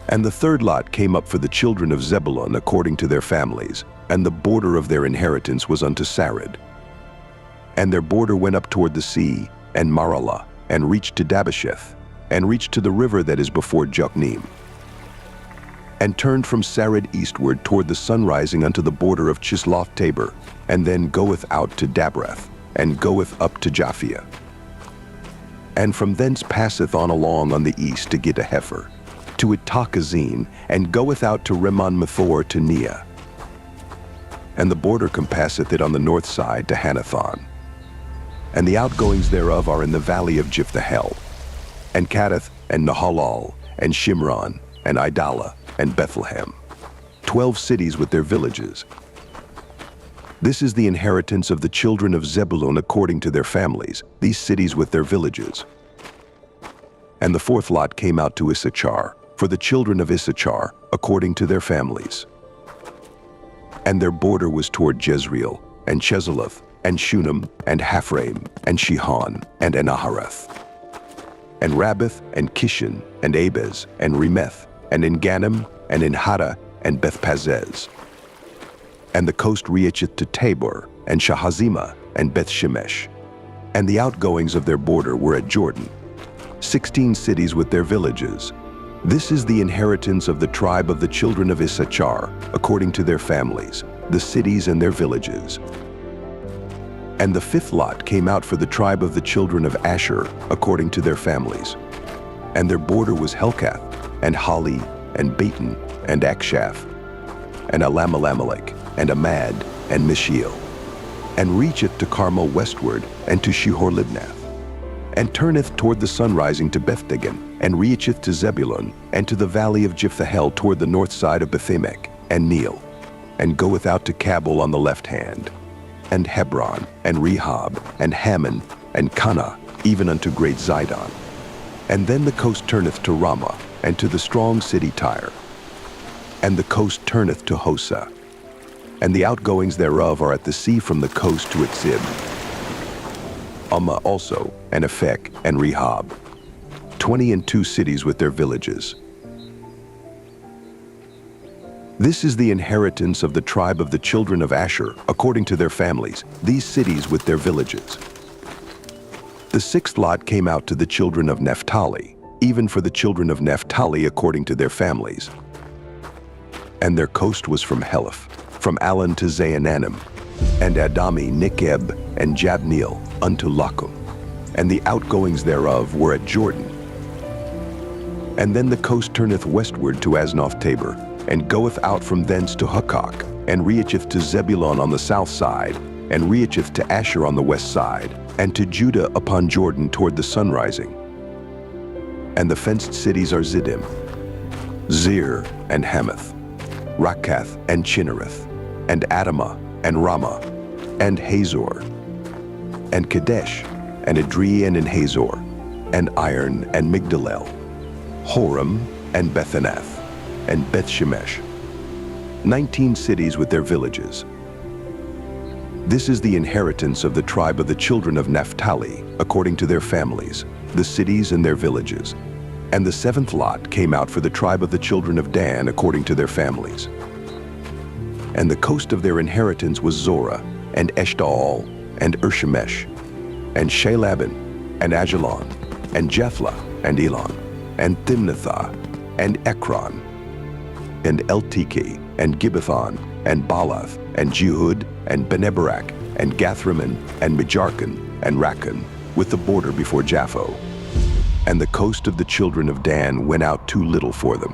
And the third lot came up for the children of Zebulun according to their families, and the border of their inheritance was unto Sarid. And their border went up toward the sea, and Maralah, and reached to Dabbesheth, and reached to the river that is before Jokneam, and turned from Sarid eastward toward the sun rising unto the border of Chisloth-Tabor, and then goeth out to Dabrath, and goeth up to Japhia. And from thence passeth on along on the east to Gittahefer, to Ittachazin, and goeth out to Rimmon-Methor to Neah. And the border compasseth it on the north side to Hanathon. And the outgoings thereof are in the valley of Jiphtahel, and Cadath, and Nahalal, and Shimron, and Idalah, and Bethlehem. 12 cities with their villages. This is the inheritance of the children of Zebulun according to their families, these cities with their villages. And the fourth lot came out to Issachar, for the children of Issachar, according to their families. And their border was toward Jezreel, and Chesuleth, and Shunem, and Haphraim, and Shihon, and Anahareth, and Rabbath, and Kishan, and Abez, and Remeth, and Engannim, and Enhada, and Bethpazez. And the coast reacheth to Tabor, and Shahazimah, and Bethshemesh. And the outgoings of their border were at Jordan, 16 cities with their villages. This is the inheritance of the tribe of the children of Issachar, according to their families, the cities and their villages. And the fifth lot came out for the tribe of the children of Asher, according to their families. And their border was Helkath, and Hali, and Baton, and Akshaph, and Alamelamelech, and Amad, and Mishiel, and reacheth to Carmel westward, and to Shihor-Libnath, and turneth toward the sunrising to Bethdagon, and reacheth to Zebulun, and to the valley of Jephthahel toward the north side of Bethemech, and Neel, and goeth out to Cabul on the left hand, and Hebron, and Rehob, and Hammon, and Cana, even unto great Zidon. And then the coast turneth to Ramah, and to the strong city Tyre. And the coast turneth to Hosa, and the outgoings thereof are at the sea from the coast to Itzib. Ummah also, and Aphek, and Rehob, 22 cities with their villages. This is the inheritance of the tribe of the children of Asher, according to their families, these cities with their villages. The sixth lot came out to the children of Naphtali, even for the children of Naphtali according to their families. And their coast was from Heleph, from Allen to Zaanannim, and Adami, Nikeb, and Jabneel, unto Lakum. And the outgoings thereof were at Jordan. And then the coast turneth westward to Aznoth Tabor, and goeth out from thence to Hukkok, and reacheth to Zebulun on the south side, and reacheth to Asher on the west side, and to Judah upon Jordan toward the sunrising. And the fenced cities are Ziddim, Zir, and Hamath, Rakath, and Chinnereth, and Adamah, and Ramah, and Hazor, and Kadesh, and Edrei, and Hazor, and Iron, and Migdalel, Horem, and Bethanath, and Bethshemesh, 19 cities with their villages. This is the inheritance of the tribe of the children of Naphtali, according to their families, the cities and their villages. And the seventh lot came out for the tribe of the children of Dan, according to their families. And the coast of their inheritance was Zorah, and Eshtaol, and Urshemesh, and Shalabin, and Ajalon, and Jethlah, and Elon, and Thimnathah, and Ekron, and Elteke, and Gibbethon, and Baalath, and Jehud, and Beneberak, and Gathrimmon, and Mijarkon, and Rakkon, with the border before Japho. And the coast of the children of Dan went out too little for them.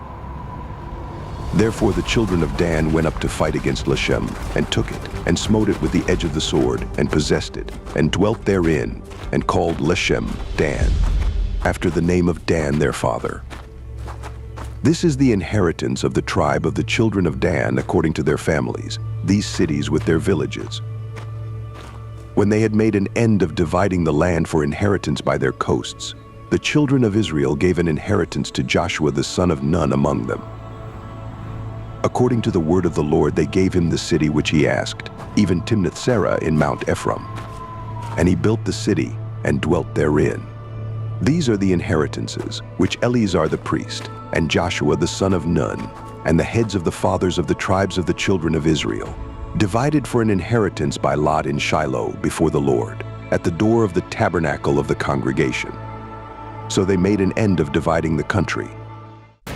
Therefore the children of Dan went up to fight against Lashem, and took it, and smote it with the edge of the sword, and possessed it, and dwelt therein, and called Lashem Dan, after the name of Dan their father. This is the inheritance of the tribe of the children of Dan according to their families, these cities with their villages. When they had made an end of dividing the land for inheritance by their coasts, the children of Israel gave an inheritance to Joshua the son of Nun among them. According to the word of the Lord they gave him the city which he asked, even Timnath-Serah in Mount Ephraim. And he built the city and dwelt therein. These are the inheritances which Eleazar the priest, and Joshua the son of Nun, and the heads of the fathers of the tribes of the children of Israel, divided for an inheritance by lot in Shiloh before the Lord, at the door of the tabernacle of the congregation. So they made an end of dividing the country.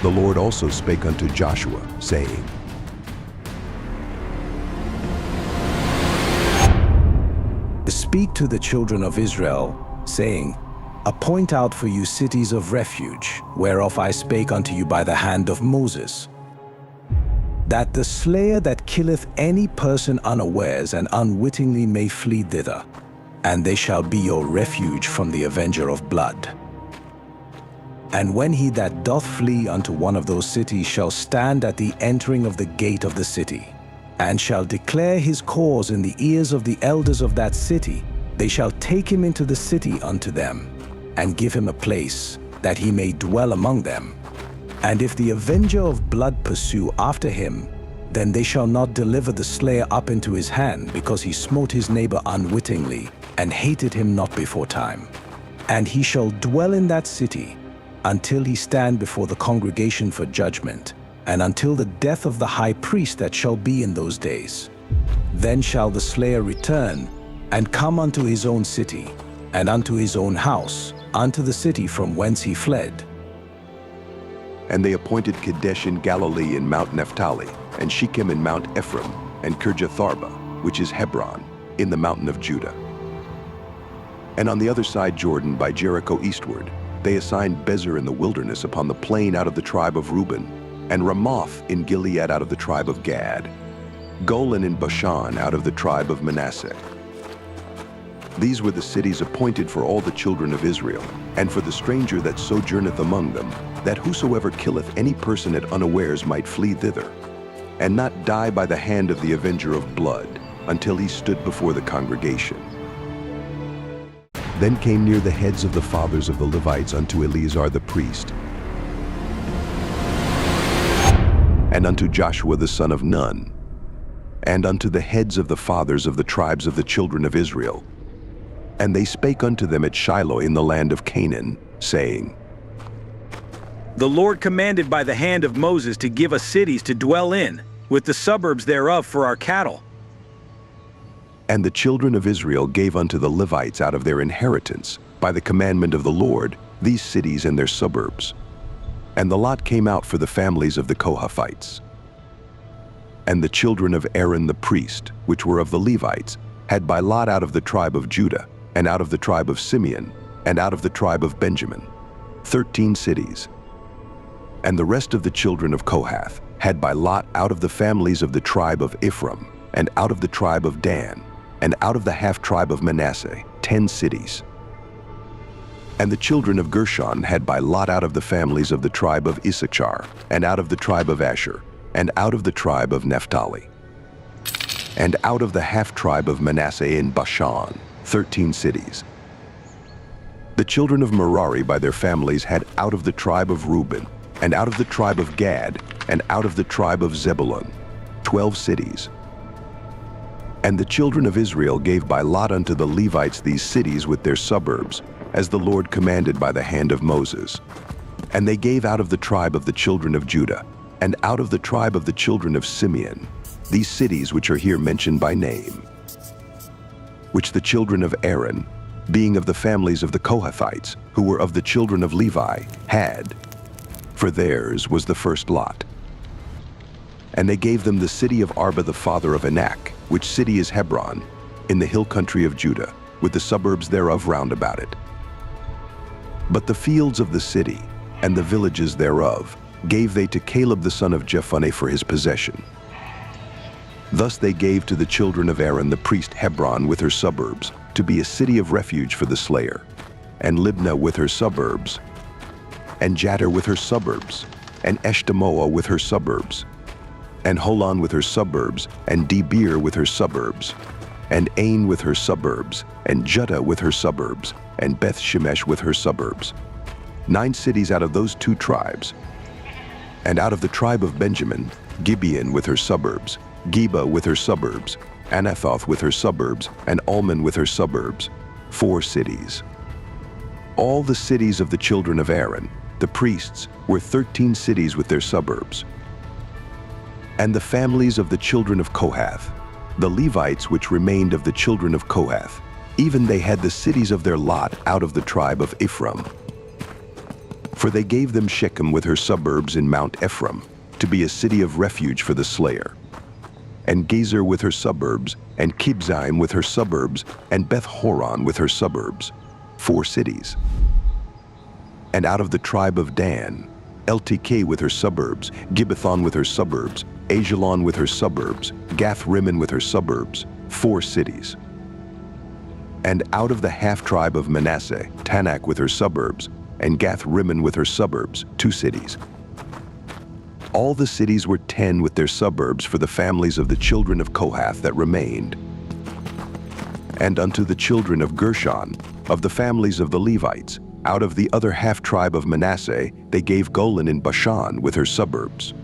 The Lord also spake unto Joshua, saying, Speak to the children of Israel, saying, Appoint out for you cities of refuge, whereof I spake unto you by the hand of Moses, that the slayer that killeth any person unawares and unwittingly may flee thither, and they shall be your refuge from the avenger of blood. And when he that doth flee unto one of those cities shall stand at the entering of the gate of the city, and shall declare his cause in the ears of the elders of that city, they shall take him into the city unto them, and give him a place, that he may dwell among them. And if the avenger of blood pursue after him, then they shall not deliver the slayer up into his hand, because he smote his neighbor unwittingly, and hated him not before time. And he shall dwell in that city until he stand before the congregation for judgment, and until the death of the high priest that shall be in those days. Then shall the slayer return, and come unto his own city, and unto his own house, unto the city from whence he fled. And they appointed Kadesh in Galilee in Mount Naphtali, and Shechem in Mount Ephraim, and Kirjatharba, which is Hebron, in the mountain of Judah. And on the other side Jordan, by Jericho eastward, they assigned Bezer in the wilderness upon the plain out of the tribe of Reuben, and Ramoth in Gilead out of the tribe of Gad, Golan in Bashan out of the tribe of Manasseh. These were the cities appointed for all the children of Israel, and for the stranger that sojourneth among them, that whosoever killeth any person at unawares might flee thither, and not die by the hand of the avenger of blood, until he stood before the congregation. Then came near the heads of the fathers of the Levites unto Eleazar the priest, and unto Joshua the son of Nun, and unto the heads of the fathers of the tribes of the children of Israel. And they spake unto them at Shiloh in the land of Canaan, saying, The Lord commanded by the hand of Moses to give us cities to dwell in, with the suburbs thereof for our cattle. And the children of Israel gave unto the Levites out of their inheritance, by the commandment of the Lord, these cities and their suburbs. And the lot came out for the families of the Kohathites. And the children of Aaron the priest, which were of the Levites, had by lot out of the tribe of Judah, and out of the tribe of Simeon, and out of the tribe of Benjamin, 13 cities. And the rest of the children of Kohath had by lot out of the families of the tribe of Ephraim, and out of the tribe of Dan, and out of the half-tribe of Manasseh, 10 cities. And the children of Gershon had by lot out of the families of the tribe of Issachar, and out of the tribe of Asher, and out of the tribe of Naphtali, and out of the half-tribe of Manasseh in Bashan, 13 cities. The children of Merari by their families had out of the tribe of Reuben, and out of the tribe of Gad, and out of the tribe of Zebulun, 12 cities. And the children of Israel gave by lot unto the Levites these cities with their suburbs, as the Lord commanded by the hand of Moses. And they gave out of the tribe of the children of Judah, and out of the tribe of the children of Simeon, these cities which are here mentioned by name, which the children of Aaron, being of the families of the Kohathites, who were of the children of Levi, had, for theirs was the first lot. And they gave them the city of Arba the father of Anak, which city is Hebron, in the hill country of Judah, with the suburbs thereof round about it. But the fields of the city, and the villages thereof, gave they to Caleb the son of Jephunneh for his possession. Thus they gave to the children of Aaron the priest Hebron with her suburbs, to be a city of refuge for the slayer, and Libnah with her suburbs, and Jattir with her suburbs, and Eshtemoa with her suburbs, and Holon with her suburbs, and Debir with her suburbs, and Ain with her suburbs, and Juttah with her suburbs, and Beth Shemesh with her suburbs. 9 cities out of those 2 tribes. And out of the tribe of Benjamin, Gibeon with her suburbs, Geba with her suburbs, Anathoth with her suburbs, and Almon with her suburbs, 4 cities. All the cities of the children of Aaron, the priests, were 13 cities with their suburbs. And the families of the children of Kohath, the Levites which remained of the children of Kohath, even they had the cities of their lot out of the tribe of Ephraim. For they gave them Shechem with her suburbs in Mount Ephraim, to be a city of refuge for the slayer, and Gezer with her suburbs, and Kibzaim with her suburbs, and Beth Horon with her suburbs, 4 cities. And out of the tribe of Dan, Eltekeh with her suburbs, Gibbethon with her suburbs, Ajalon with her suburbs, Gath-Rimmon with her suburbs, 4 cities. And out of the half-tribe of Manasseh, Tanakh with her suburbs, and Gath-Rimmon with her suburbs, 2 cities. All the cities were 10 with their suburbs for the families of the children of Kohath that remained. And unto the children of Gershon, of the families of the Levites, Out of the other half-tribe of Manasseh, they gave Golan in Bashan with her suburbs,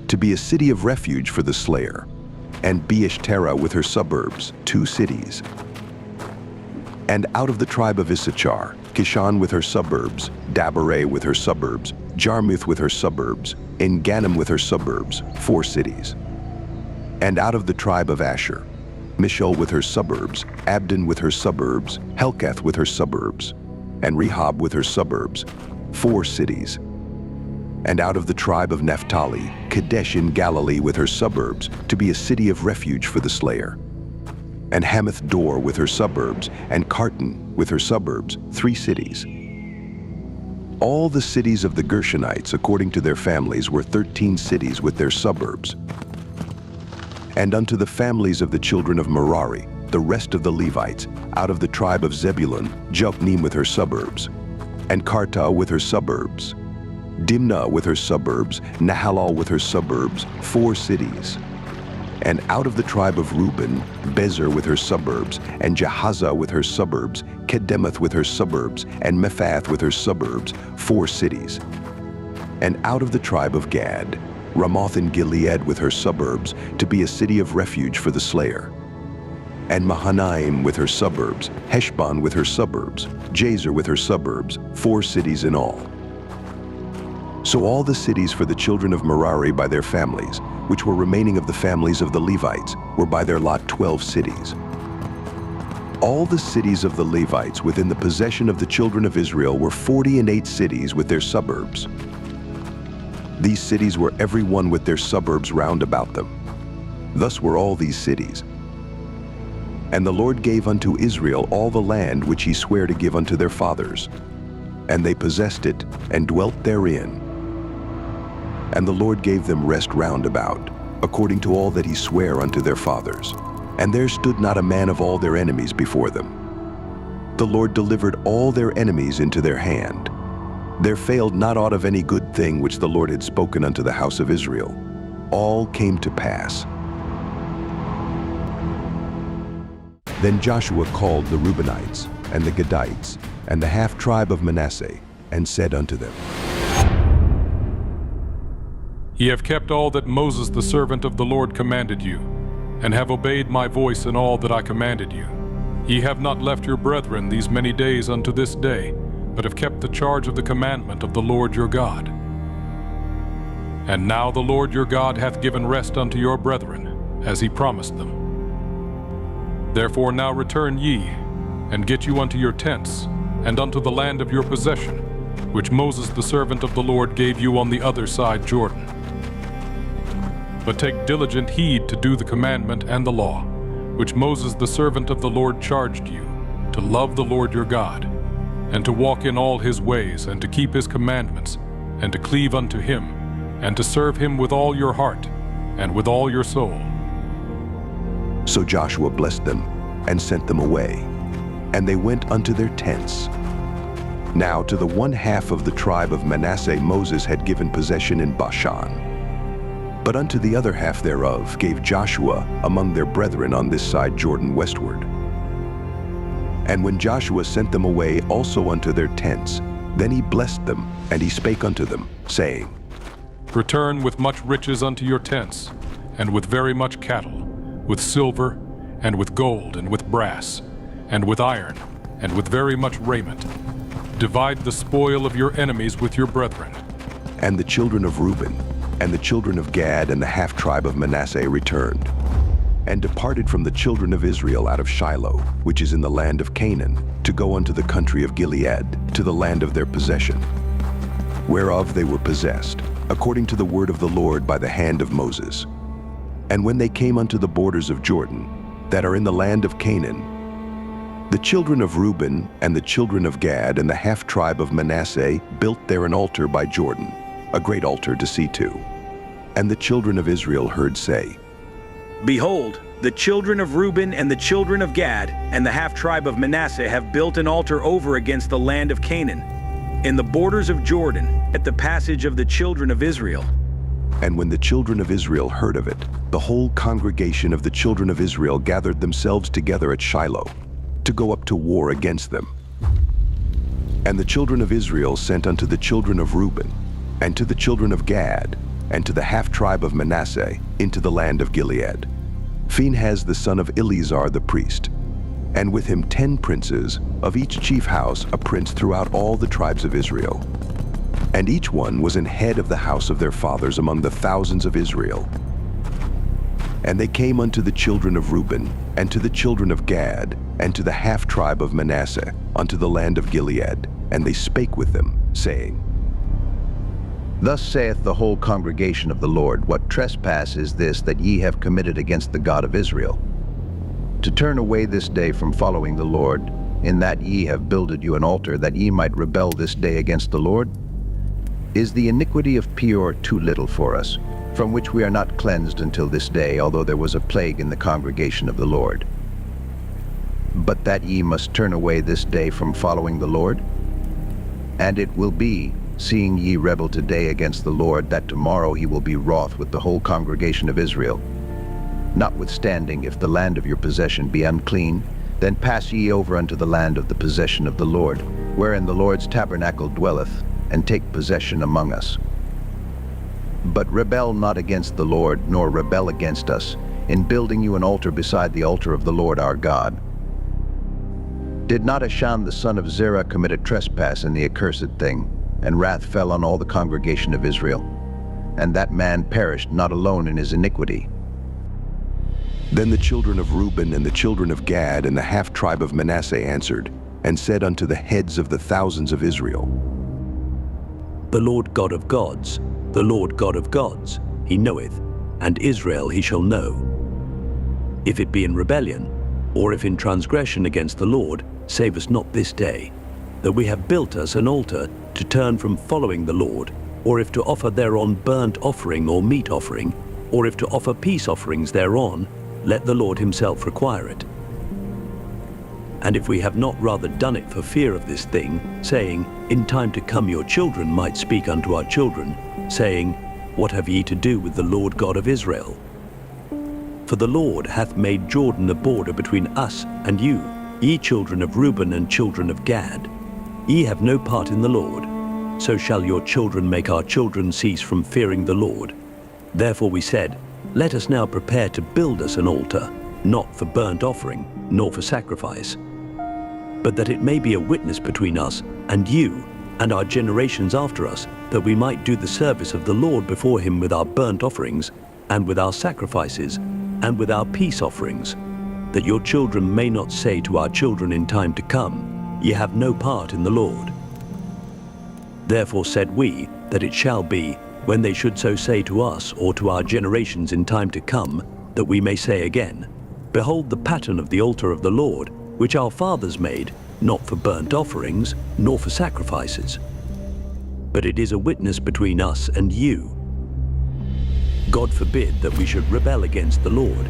to be a city of refuge for the slayer, and Beeshtera with her suburbs, 2 cities. And out of the tribe of Issachar, Kishan with her suburbs, Dabareh with her suburbs, Jarmuth with her suburbs, En-Gannim with her suburbs, 4 cities. And out of the tribe of Asher, Mishal with her suburbs, Abdon with her suburbs, Helkath with her suburbs, and Rehob with her suburbs, 4 cities. And out of the tribe of Naphtali, Kadesh in Galilee with her suburbs, to be a city of refuge for the slayer. And Hamath Dor with her suburbs, and Kartan with her suburbs, 3 cities. All the cities of the Gershonites, according to their families, were 13 cities with their suburbs. And unto the families of the children of Merari, the rest of the Levites, out of the tribe of Zebulun, Jokneam with her suburbs, and Karta with her suburbs, Dimnah with her suburbs, Nahalal with her suburbs, 4 cities. And out of the tribe of Reuben, Bezer with her suburbs, and Jahaza with her suburbs, Kedemoth with her suburbs, and Mephath with her suburbs, 4 cities. And out of the tribe of Gad, Ramoth in Gilead with her suburbs, to be a city of refuge for the slayer. And Mahanaim with her suburbs, Heshbon with her suburbs, Jazer with her suburbs, 4 cities in all. So all the cities for the children of Merari by their families, which were remaining of the families of the Levites, were by their lot 12 cities. All the cities of the Levites within the possession of the children of Israel were 48 cities with their suburbs. These cities were every one with their suburbs round about them. Thus were all these cities. And the Lord gave unto Israel all the land which he sware to give unto their fathers. And they possessed it, and dwelt therein. And the Lord gave them rest round about, according to all that he sware unto their fathers. And there stood not a man of all their enemies before them. The Lord delivered all their enemies into their hand. There failed not aught of any good thing which the Lord had spoken unto the house of Israel. All came to pass. Then Joshua called the Reubenites, and the Gadites, and the half-tribe of Manasseh, and said unto them, Ye have kept all that Moses the servant of the Lord commanded you, and have obeyed my voice in all that I commanded you. Ye have not left your brethren these many days unto this day, but have kept the charge of the commandment of the Lord your God. And now the Lord your God hath given rest unto your brethren, as he promised them. Therefore now return ye, and get you unto your tents, and unto the land of your possession, which Moses the servant of the Lord gave you on the other side Jordan. But take diligent heed to do the commandment and the law, which Moses the servant of the Lord charged you, to love the Lord your God, and to walk in all his ways, and to keep his commandments, and to cleave unto him, and to serve him with all your heart, and with all your soul. So Joshua blessed them, and sent them away, and they went unto their tents. Now to the 1/2 of the tribe of Manasseh Moses had given possession in Bashan. But unto the other half thereof gave Joshua among their brethren on this side Jordan westward. And when Joshua sent them away also unto their tents, then he blessed them, and he spake unto them, saying, Return with much riches unto your tents, and with very much cattle, with silver, and with gold, and with brass, and with iron, and with very much raiment. Divide the spoil of your enemies with your brethren. And the children of Reuben, and the children of Gad, and the half-tribe of Manasseh returned, and departed from the children of Israel out of Shiloh, which is in the land of Canaan, to go unto the country of Gilead, to the land of their possession, whereof they were possessed, according to the word of the Lord by the hand of Moses. And when they came unto the borders of Jordan, that are in the land of Canaan, the children of Reuben and the children of Gad and the half-tribe of Manasseh built there an altar by Jordan, a great altar to see to. And the children of Israel heard say, Behold, the children of Reuben and the children of Gad and the half-tribe of Manasseh have built an altar over against the land of Canaan, in the borders of Jordan, at the passage of the children of Israel. And when the children of Israel heard of it, the whole congregation of the children of Israel gathered themselves together at Shiloh, to go up to war against them. And the children of Israel sent unto the children of Reuben, and to the children of Gad, and to the half-tribe of Manasseh, into the land of Gilead, Phinehas the son of Eleazar the priest, and with him 10 princes, of each chief house a prince throughout all the tribes of Israel. And each one was an head of the house of their fathers among the thousands of Israel. And they came unto the children of Reuben, and to the children of Gad, and to the half-tribe of Manasseh, unto the land of Gilead, and they spake with them, saying, Thus saith the whole congregation of the Lord, What trespass is this that ye have committed against the God of Israel? To turn away this day from following the Lord, in that ye have builded you an altar, that ye might rebel this day against the Lord? Is the iniquity of Peor too little for us, from which we are not cleansed until this day, although there was a plague in the congregation of the Lord? But that ye must turn away this day from following the Lord? And it will be, seeing ye rebel today against the Lord, that tomorrow he will be wroth with the whole congregation of Israel. Notwithstanding, if the land of your possession be unclean, then pass ye over unto the land of the possession of the Lord, wherein the Lord's tabernacle dwelleth, and take possession among us. But rebel not against the Lord, nor rebel against us, in building you an altar beside the altar of the Lord our God. Did not Ashan the son of Zerah commit a trespass in the accursed thing, and wrath fell on all the congregation of Israel? And that man perished not alone in his iniquity. Then the children of Reuben and the children of Gad and the half-tribe of Manasseh answered, and said unto the heads of the thousands of Israel, The Lord God of gods, the Lord God of gods, he knoweth, and Israel he shall know. If it be in rebellion, or if in transgression against the Lord, save us not this day, that we have built us an altar to turn from following the Lord, or if to offer thereon burnt offering or meat offering, or if to offer peace offerings thereon, let the Lord himself require it. And if we have not rather done it for fear of this thing, saying, In time to come your children might speak unto our children, saying, What have ye to do with the Lord God of Israel? For the Lord hath made Jordan a border between us and you, ye children of Reuben and children of Gad. Ye have no part in the Lord. So shall your children make our children cease from fearing the Lord. Therefore we said, Let us now prepare to build us an altar, not for burnt offering, nor for sacrifice, but that it may be a witness between us and you, and our generations after us, that we might do the service of the Lord before him with our burnt offerings, and with our sacrifices, and with our peace offerings, that your children may not say to our children in time to come, Ye have no part in the Lord. Therefore said we, that it shall be, when they should so say to us or to our generations in time to come, that we may say again, Behold the pattern of the altar of the Lord, which our fathers made, not for burnt offerings, nor for sacrifices. But it is a witness between us and you. God forbid that we should rebel against the Lord,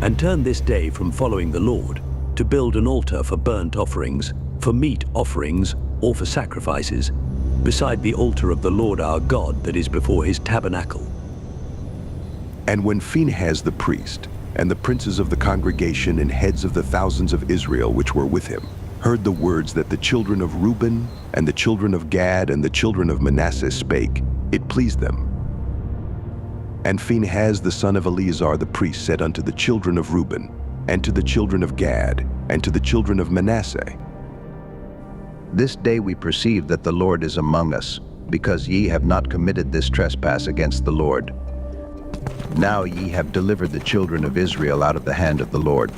and turn this day from following the Lord, to build an altar for burnt offerings, for meat offerings, or for sacrifices, beside the altar of the Lord our God that is before his tabernacle. And when Phinehas the priest, and the princes of the congregation and heads of the thousands of Israel which were with him, heard the words that the children of Reuben, and the children of Gad, and the children of Manasseh spake, it pleased them. And Phinehas the son of Eleazar the priest said unto the children of Reuben, and to the children of Gad, and to the children of Manasseh, This day we perceive that the Lord is among us, because ye have not committed this trespass against the Lord. Now ye have delivered the children of Israel out of the hand of the Lord.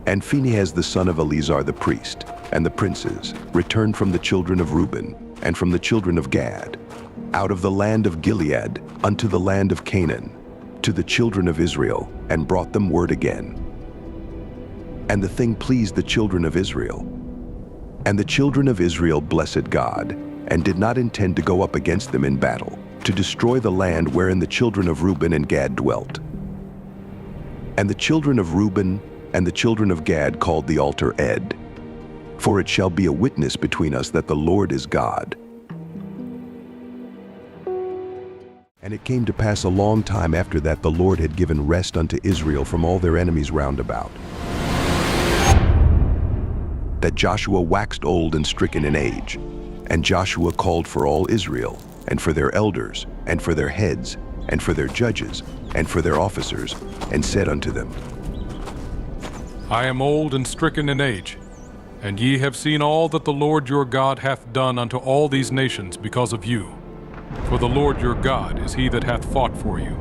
And Phinehas the son of Eleazar the priest, and the princes, returned from the children of Reuben, and from the children of Gad, out of the land of Gilead unto the land of Canaan, to the children of Israel, and brought them word again. And the thing pleased the children of Israel. And the children of Israel blessed God, and did not intend to go up against them in battle, to destroy the land wherein the children of Reuben and Gad dwelt. And the children of Reuben and the children of Gad called the altar Ed, for it shall be a witness between us that the Lord is God. And it came to pass a long time after that the Lord had given rest unto Israel from all their enemies round about, that Joshua waxed old and stricken in age. And Joshua called for all Israel, and for their elders, and for their heads, and for their judges, and for their officers, and said unto them, I am old and stricken in age, and ye have seen all that the Lord your God hath done unto all these nations because of you. For the Lord your God is he that hath fought for you.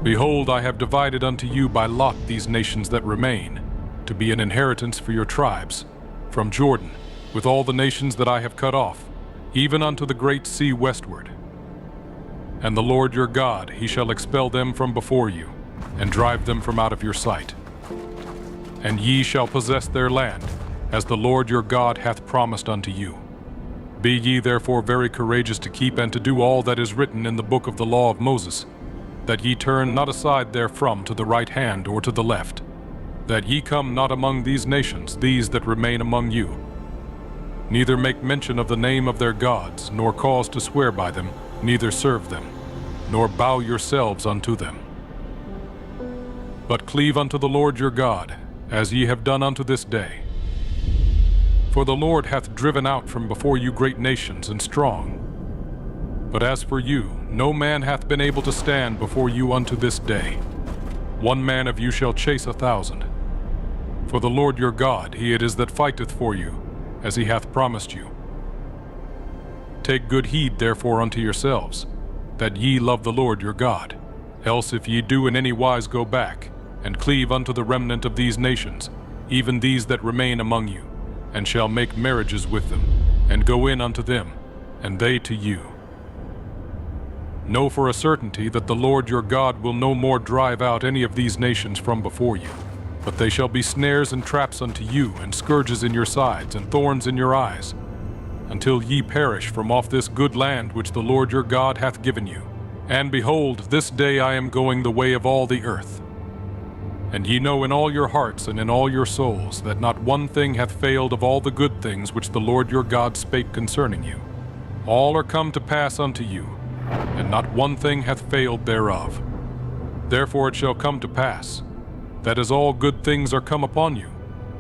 Behold, I have divided unto you by lot these nations that remain, to be an inheritance for your tribes, from Jordan, with all the nations that I have cut off, even unto the great sea westward. And the Lord your God, he shall expel them from before you, and drive them from out of your sight. And ye shall possess their land, as the Lord your God hath promised unto you. Be ye therefore very courageous to keep and to do all that is written in the book of the law of Moses, that ye turn not aside therefrom to the right hand or to the left, that ye come not among these nations, these that remain among you. Neither make mention of the name of their gods, nor cause to swear by them, neither serve them, nor bow yourselves unto them. But cleave unto the Lord your God, as ye have done unto this day. For the Lord hath driven out from before you great nations and strong. But as for you, no man hath been able to stand before you unto this day. 1 man of you shall chase 1,000. For the Lord your God, he it is that fighteth for you, as he hath promised you. Take good heed therefore unto yourselves, that ye love the Lord your God. Else if ye do in any wise go back, and cleave unto the remnant of these nations, even these that remain among you, and shall make marriages with them, and go in unto them, and they to you. Know for a certainty that the Lord your God will no more drive out any of these nations from before you, but they shall be snares and traps unto you, and scourges in your sides, and thorns in your eyes, until ye perish from off this good land which the Lord your God hath given you. And behold, this day I am going the way of all the earth. And ye know in all your hearts and in all your souls that not one thing hath failed of all the good things which the Lord your God spake concerning you. All are come to pass unto you, and not one thing hath failed thereof. Therefore it shall come to pass, that as all good things are come upon you,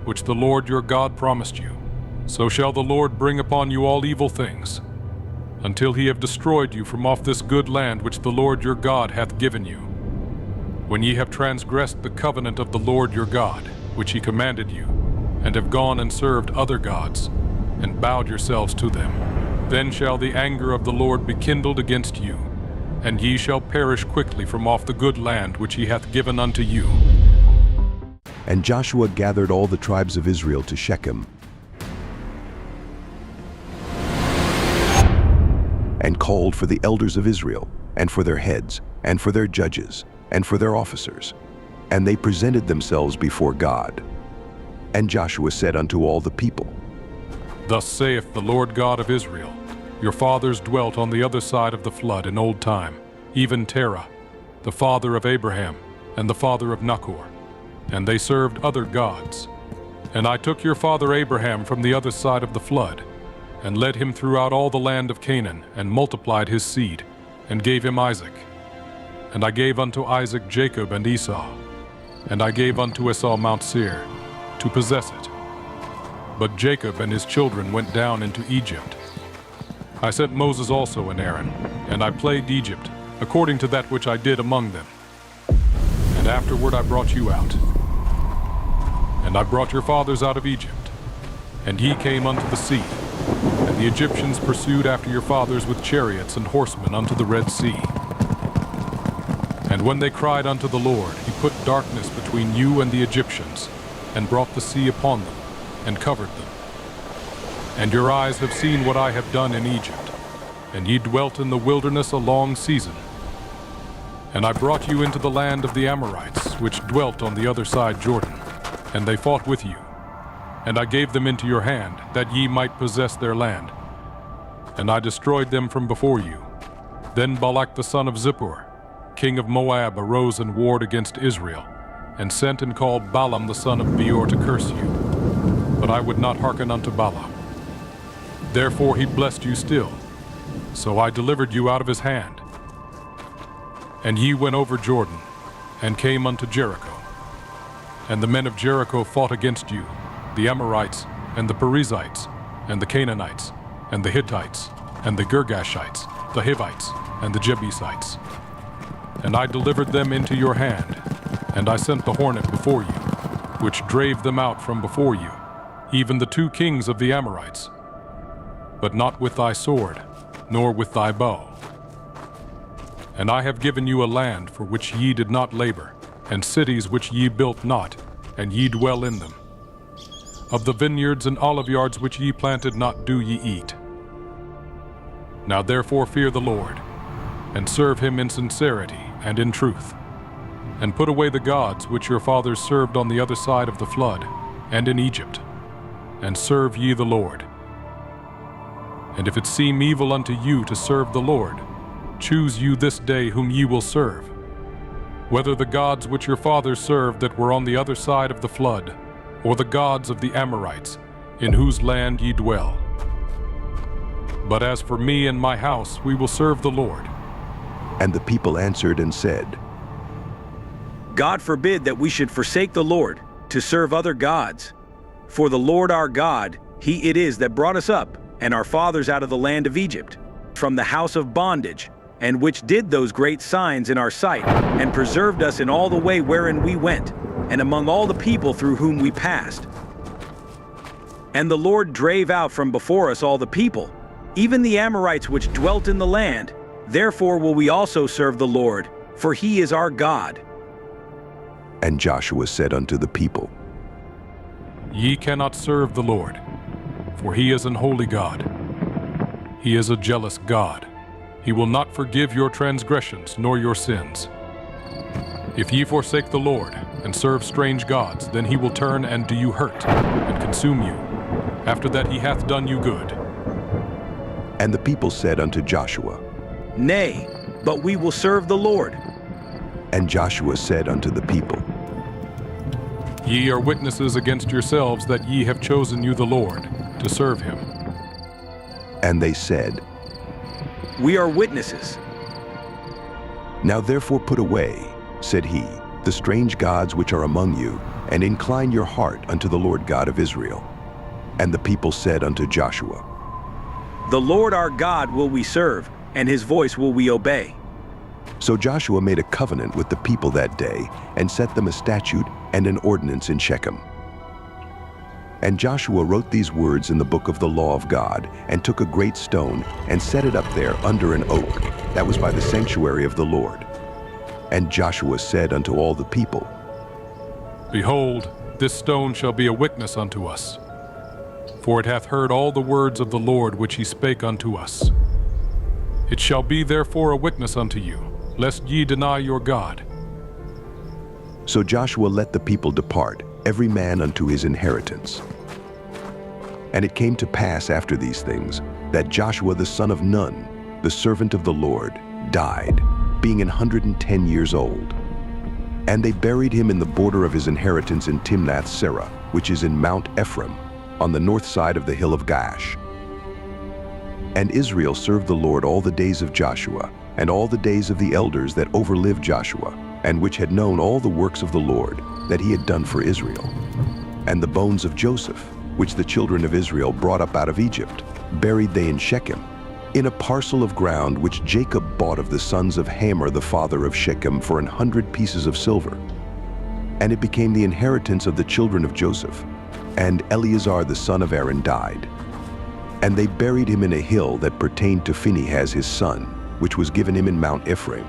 which the Lord your God promised you, so shall the Lord bring upon you all evil things, until he have destroyed you from off this good land which the Lord your God hath given you. When ye have transgressed the covenant of the Lord your God, which he commanded you, and have gone and served other gods, and bowed yourselves to them, then shall the anger of the Lord be kindled against you, and ye shall perish quickly from off the good land which he hath given unto you. And Joshua gathered all the tribes of Israel to Shechem, and called for the elders of Israel, and for their heads, and for their judges, and for their officers. And they presented themselves before God. And Joshua said unto all the people, Thus saith the Lord God of Israel, your fathers dwelt on the other side of the flood in old time, even Terah, the father of Abraham, and the father of Nachor, and they served other gods. And I took your father Abraham from the other side of the flood, and led him throughout all the land of Canaan, and multiplied his seed, and gave him Isaac. And I gave unto Isaac Jacob and Esau, and I gave unto Esau Mount Seir, to possess it. But Jacob and his children went down into Egypt. I sent Moses also and Aaron, and I plagued Egypt, according to that which I did among them. And afterward I brought you out. And I brought your fathers out of Egypt, and ye came unto the sea, and the Egyptians pursued after your fathers with chariots and horsemen unto the Red Sea. And when they cried unto the Lord, he put darkness between you and the Egyptians, and brought the sea upon them, and covered them. And your eyes have seen what I have done in Egypt, and ye dwelt in the wilderness a long season. And I brought you into the land of the Amorites, which dwelt on the other side Jordan, and they fought with you. And I gave them into your hand, that ye might possess their land. And I destroyed them from before you. Then Balak the son of Zippor, king of Moab, arose and warred against Israel, and sent and called Balaam the son of Beor to curse you. But I would not hearken unto Balaam. Therefore he blessed you still. So I delivered you out of his hand. And ye went over Jordan, and came unto Jericho. And the men of Jericho fought against you, the Amorites, and the Perizzites, and the Canaanites, and the Hittites, and the Girgashites, the Hivites, and the Jebusites. And I delivered them into your hand, and I sent the hornet before you, which drave them out from before you, even the 2 kings of the Amorites. But not with thy sword, nor with thy bow. And I have given you a land for which ye did not labor, and cities which ye built not, and ye dwell in them. Of the vineyards and oliveyards which ye planted not do ye eat. Now therefore fear the Lord, and serve him in sincerity and in truth, and put away the gods which your fathers served on the other side of the flood, and in Egypt, and serve ye the Lord. And if it seem evil unto you to serve the Lord, choose you this day whom ye will serve, whether the gods which your fathers served that were on the other side of the flood, or the gods of the Amorites, in whose land ye dwell. But as for me and my house, we will serve the Lord. And the people answered and said, God forbid that we should forsake the Lord to serve other gods. For the Lord our God, he it is that brought us up and our fathers out of the land of Egypt, from the house of bondage, and which did those great signs in our sight, and preserved us in all the way wherein we went, and among all the people through whom we passed. And the Lord drave out from before us all the people, even the Amorites which dwelt in the land. Therefore will we also serve the Lord, for he is our God. And Joshua said unto the people, Ye cannot serve the Lord, for he is an holy God. He is a jealous God. He will not forgive your transgressions nor your sins. If ye forsake the Lord and serve strange gods, then he will turn and do you hurt and consume you, after that he hath done you good. And the people said unto Joshua, Nay, but we will serve the Lord. And Joshua said unto the people, Ye are witnesses against yourselves that ye have chosen you the Lord to serve him. And they said, We are witnesses. Now therefore put away, said he, the strange gods which are among you, and incline your heart unto the Lord God of Israel. And the people said unto Joshua, The Lord our God will we serve, and his voice will we obey. So Joshua made a covenant with the people that day, and set them a statute and an ordinance in Shechem. And Joshua wrote these words in the book of the law of God, and took a great stone, and set it up there under an oak, that was by the sanctuary of the Lord. And Joshua said unto all the people, Behold, this stone shall be a witness unto us, for it hath heard all the words of the Lord which he spake unto us. It shall be therefore a witness unto you, lest ye deny your God. So Joshua let the people depart, every man unto his inheritance. And it came to pass after these things, that Joshua the son of Nun, the servant of the Lord, died, being 110 years old. And they buried him in the border of his inheritance in Timnath-serah, which is in Mount Ephraim, on the north side of the hill of Gaash. And Israel served the Lord all the days of Joshua, and all the days of the elders that overlived Joshua, and which had known all the works of the Lord that he had done for Israel. And the bones of Joseph, which the children of Israel brought up out of Egypt, buried they in Shechem, in a parcel of ground which Jacob bought of the sons of Hamor the father of Shechem for 100 pieces of silver. And it became the inheritance of the children of Joseph. And Eleazar the son of Aaron died. And they buried him in a hill that pertained to Phinehas his son, which was given him in Mount Ephraim.